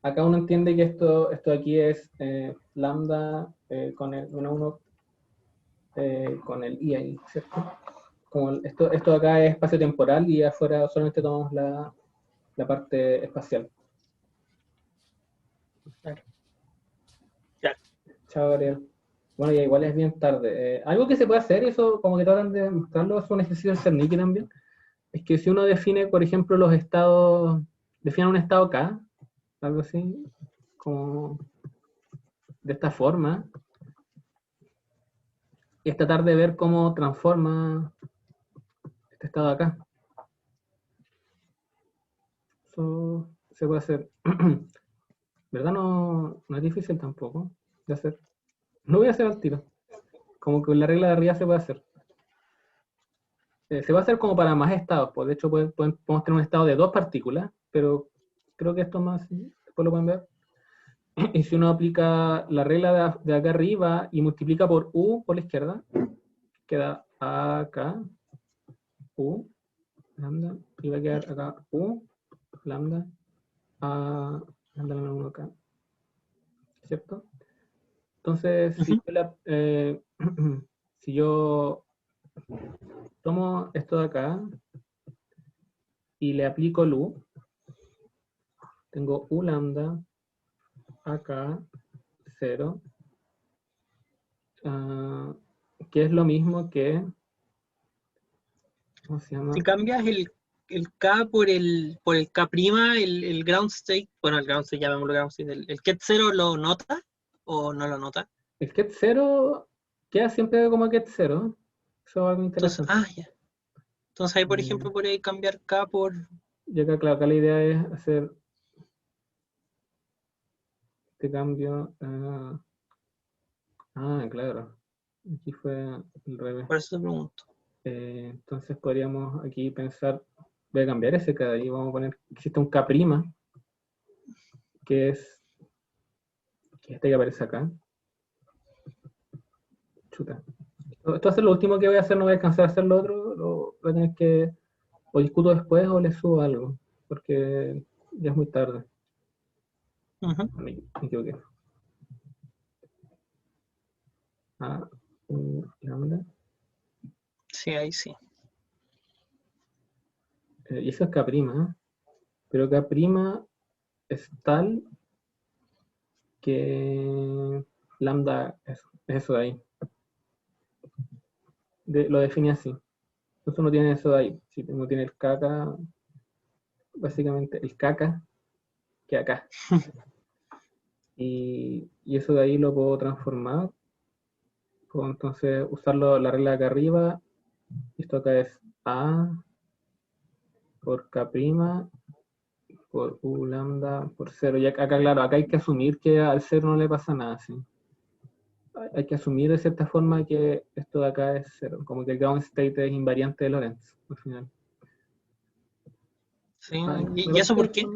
Speaker 1: Acá uno entiende que esto aquí es lambda con el menos 1 con el I ahí, ¿cierto? Como esto de acá es espacio temporal y afuera solamente tomamos la parte espacial.
Speaker 5: Claro. Ya.
Speaker 1: Chao, Gabriel. Bueno, ya igual es bien tarde. Algo que se puede hacer, eso como que tratan de mostrarlo, es un ejercicio de Cernicki también, es que si uno define, por ejemplo, los estados, define un estado K, algo así, como de esta forma, y es tratar de ver cómo transforma este estado acá. Eso se puede hacer. ¿Verdad? No es difícil tampoco de hacer. No voy a hacer al tiro. Como que la regla de arriba se puede hacer. Se va a hacer como para más estados. Pues de hecho, podemos tener un estado de 2 partículas, pero creo que esto más, después lo pueden ver. Y si uno aplica la regla de acá arriba y multiplica por U por la izquierda, queda acá, U, lambda, y va a quedar acá U, lambda, a lambda menos 1 acá. ¿Cierto? Entonces,
Speaker 5: Ujú.
Speaker 1: si yo tomo esto de acá y le aplico el U, tengo U lambda acá 0, que es lo mismo que, ¿cómo se llama?
Speaker 5: Si cambias el K por el K', el ground state, bueno, el ground state, llamémoslo ground state, el ket 0 ¿lo nota o no lo nota?
Speaker 1: El ket 0 queda siempre como ket 0. Eso es algo
Speaker 5: Entonces,
Speaker 1: interesante.
Speaker 5: ya. Entonces ahí, por ejemplo, podría cambiar K por...
Speaker 1: Y acá, claro, acá la idea es hacer este cambio. Claro. Aquí fue el revés.
Speaker 5: Por eso te pregunto.
Speaker 1: Entonces podríamos aquí pensar, voy a cambiar ese K de ahí, vamos a poner, existe un K', que es este que aparece acá. Chuta. Esto va a ser lo último que voy a hacer, no voy a alcanzar a hacer lo otro, voy a tener que, o discuto después o le subo algo, porque ya es muy tarde.
Speaker 5: Ujú.
Speaker 1: Me equivoqué. A, lambda.
Speaker 5: Sí, ahí sí.
Speaker 1: Y eso es K', ¿eh? Pero K' es tal que lambda es eso de ahí. Lo define así. Entonces uno tiene eso de ahí. Si uno tiene el caca, básicamente el caca, que acá. Y eso de ahí lo puedo transformar. Puedo entonces usarlo la regla de acá arriba. Esto acá es A por K' por U lambda por 0. Y acá, claro, acá hay que asumir que al 0 no le pasa nada, ¿sí? Hay que asumir de cierta forma que esto de acá es 0. Como que el ground state es invariante de Lorentz, al final.
Speaker 5: Sí.
Speaker 1: Me
Speaker 5: ¿Y
Speaker 1: parece
Speaker 5: eso
Speaker 1: que
Speaker 5: por qué?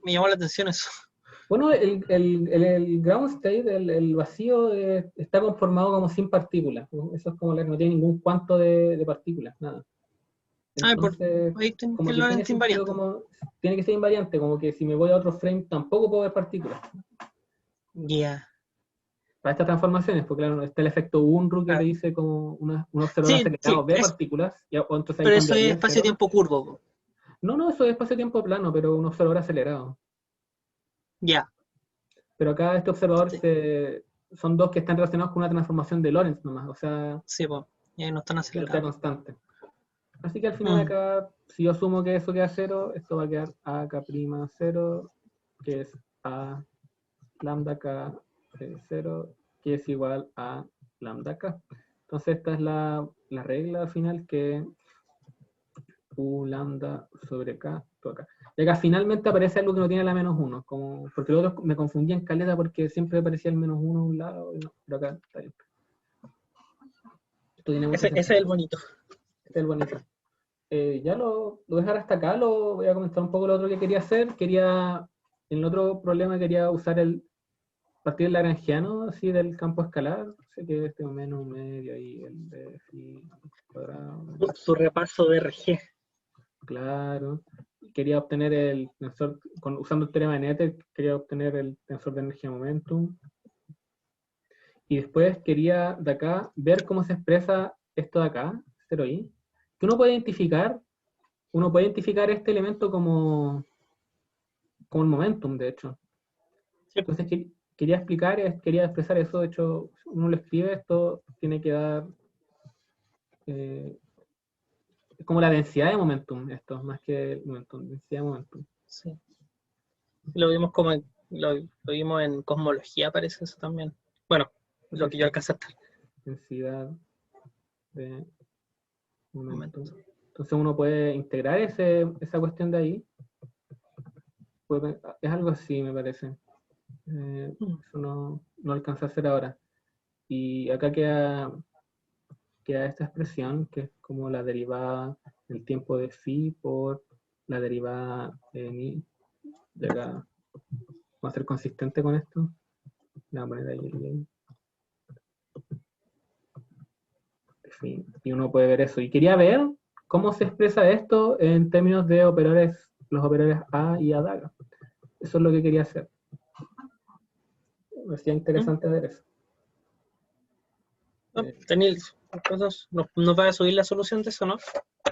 Speaker 5: Me llamó la atención eso.
Speaker 1: bueno, el ground state, el vacío, está conformado como sin partículas, ¿no? Eso es como no tiene ningún cuanto de partículas, nada.
Speaker 5: Ah,
Speaker 1: Entonces,
Speaker 5: ahí tenés
Speaker 1: como
Speaker 5: el
Speaker 1: que tiene
Speaker 5: Lorentz
Speaker 1: sentido,
Speaker 5: invariante.
Speaker 1: tiene que ser invariante, como que si me voy a otro frame tampoco puedo ver partículas.
Speaker 5: Ya.
Speaker 1: Para estas transformaciones, porque claro, está el efecto Unruh que
Speaker 5: Ah,
Speaker 1: te dice como un observador
Speaker 5: sí,
Speaker 1: acelerado
Speaker 5: sí.
Speaker 1: ve partículas, o entonces ahí
Speaker 5: Pero eso es
Speaker 1: cambiaría el cero.
Speaker 5: espacio-tiempo curvo, po.
Speaker 1: No, eso es espacio-tiempo plano, pero un observador acelerado.
Speaker 5: Ya.
Speaker 1: Pero acá este observador
Speaker 5: Sí,
Speaker 1: son dos que están relacionados con una transformación de Lorentz nomás, o sea,
Speaker 5: sí, po. Y ahí no están
Speaker 1: velocidad
Speaker 5: acelerados.
Speaker 1: constante. Así que al final
Speaker 5: Mm.
Speaker 1: acá, si yo asumo que eso queda 0, esto va a quedar a K' 0, que es a lambda K 0, que es igual a lambda K. Entonces esta es la regla al final, que U lambda sobre K, todo acá. Y acá finalmente aparece algo que no tiene la menos 1, como, porque los otros me confundían caleta porque siempre aparecía el menos 1 a un lado, y no, pero acá está bien. Esto tiene mucho
Speaker 5: Ese es
Speaker 1: sentido.
Speaker 5: el bonito.
Speaker 1: Este es el bonito. Ya lo voy a dejar hasta acá, lo voy a comentar un poco lo otro que quería hacer. En el otro problema quería usar el partir del lagrangiano, así del campo escalar. Sé que este menos medio ahí, el de phi cuadrado.
Speaker 5: Su repaso de RG.
Speaker 1: Claro. Quería obtener el tensor, usando el teorema de Noether, quería obtener el tensor de energía momentum. Y después quería de acá ver cómo se expresa esto de acá, 0i, que uno puede identificar este elemento como el momentum, de hecho.
Speaker 5: Sí.
Speaker 1: Entonces quería quería expresar eso. De hecho, si uno lo escribe, esto tiene que dar es como la densidad de momentum, esto, más que el momentum, densidad de momentum.
Speaker 5: Sí. Lo vimos lo vimos en cosmología, parece eso también. Bueno, lo que yo alcancé a estar.
Speaker 1: Densidad de momentum.
Speaker 5: Momento.
Speaker 1: Entonces uno puede integrar esa cuestión de ahí. Es algo así, me parece. Eso no alcanza a hacer ahora. Y acá queda esta expresión, que es como la derivada del tiempo de phi por la derivada de mi. De acá, vamos a ser consistente con esto. Le voy a poner ahí el link. Y uno puede ver eso. Y quería ver cómo se expresa esto en términos de operadores, los operadores A y A daga. Eso es lo que quería hacer. Me parecía interesante ver eso.
Speaker 5: Entonces, ¿nos va a subir la solución de eso, no?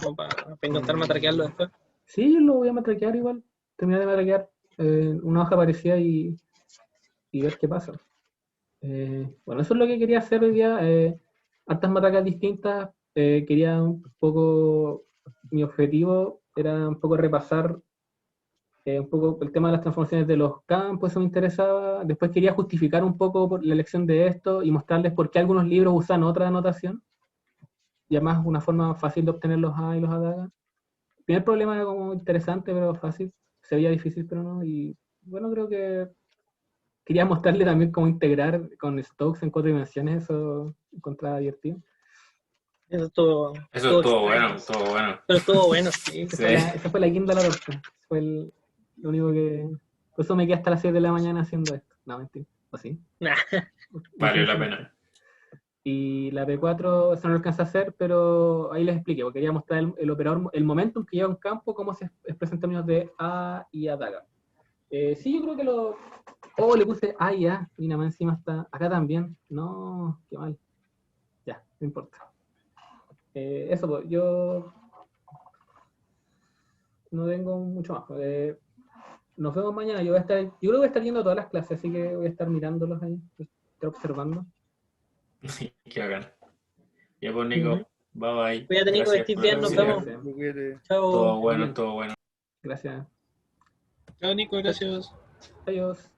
Speaker 5: Como para intentar matraquearlo después.
Speaker 1: Sí, lo voy a matraquear igual. Terminar de matraquear una hoja parecida y ver qué pasa. Bueno, eso es lo que quería hacer hoy día. Hartas matracas distintas. Quería un poco, mi objetivo era un poco repasar un poco el tema de las transformaciones de los campos, eso me interesaba. Después quería justificar un poco por la elección de esto y mostrarles por qué algunos libros usan otra anotación. Y además una forma fácil de obtener los A y los A daga. El primer problema era como interesante, pero fácil. Se veía difícil, pero no. Y bueno, creo que quería mostrarle también cómo integrar con Stokes en 4 dimensiones. Eso encontraba divertido.
Speaker 5: Eso estuvo
Speaker 3: Estuvo
Speaker 5: extraño.
Speaker 3: bueno, estuvo bueno.
Speaker 5: Pero estuvo bueno, sí.
Speaker 3: Sí.
Speaker 1: Esa fue la guinda de la torta. Fue lo único que... Por eso me quedé hasta las 7 de la mañana haciendo esto. No, mentira. ¿O sí?
Speaker 5: Nah.
Speaker 3: Valió la pena.
Speaker 1: Y la P4 eso no lo alcanza a hacer, pero ahí les expliqué, porque quería mostrar el operador, el momentum que lleva un campo, cómo se expresa en términos de A y A daga. Sí, yo creo que lo... Oh, le puse... Ah, ya. Mira, más encima está... Acá también. No, qué mal. Ya, no importa. Eso, pues, yo... No tengo mucho más. Nos vemos mañana. Yo creo que voy a estar viendo todas las clases, así que voy a estar mirándolos ahí. Estar observando.
Speaker 3: Qué bacán. Ya pues, Nico.
Speaker 5: Ujú.
Speaker 3: Bye bye.
Speaker 5: Cuídate, Nico, que
Speaker 3: Gracias
Speaker 5: estés
Speaker 3: por
Speaker 5: bien, nos vemos.
Speaker 1: Gracias.
Speaker 5: Chao.
Speaker 3: Todo bueno,
Speaker 1: Bien.
Speaker 3: todo bueno.
Speaker 1: Gracias.
Speaker 6: Chao, Nico, gracias.
Speaker 1: Adiós.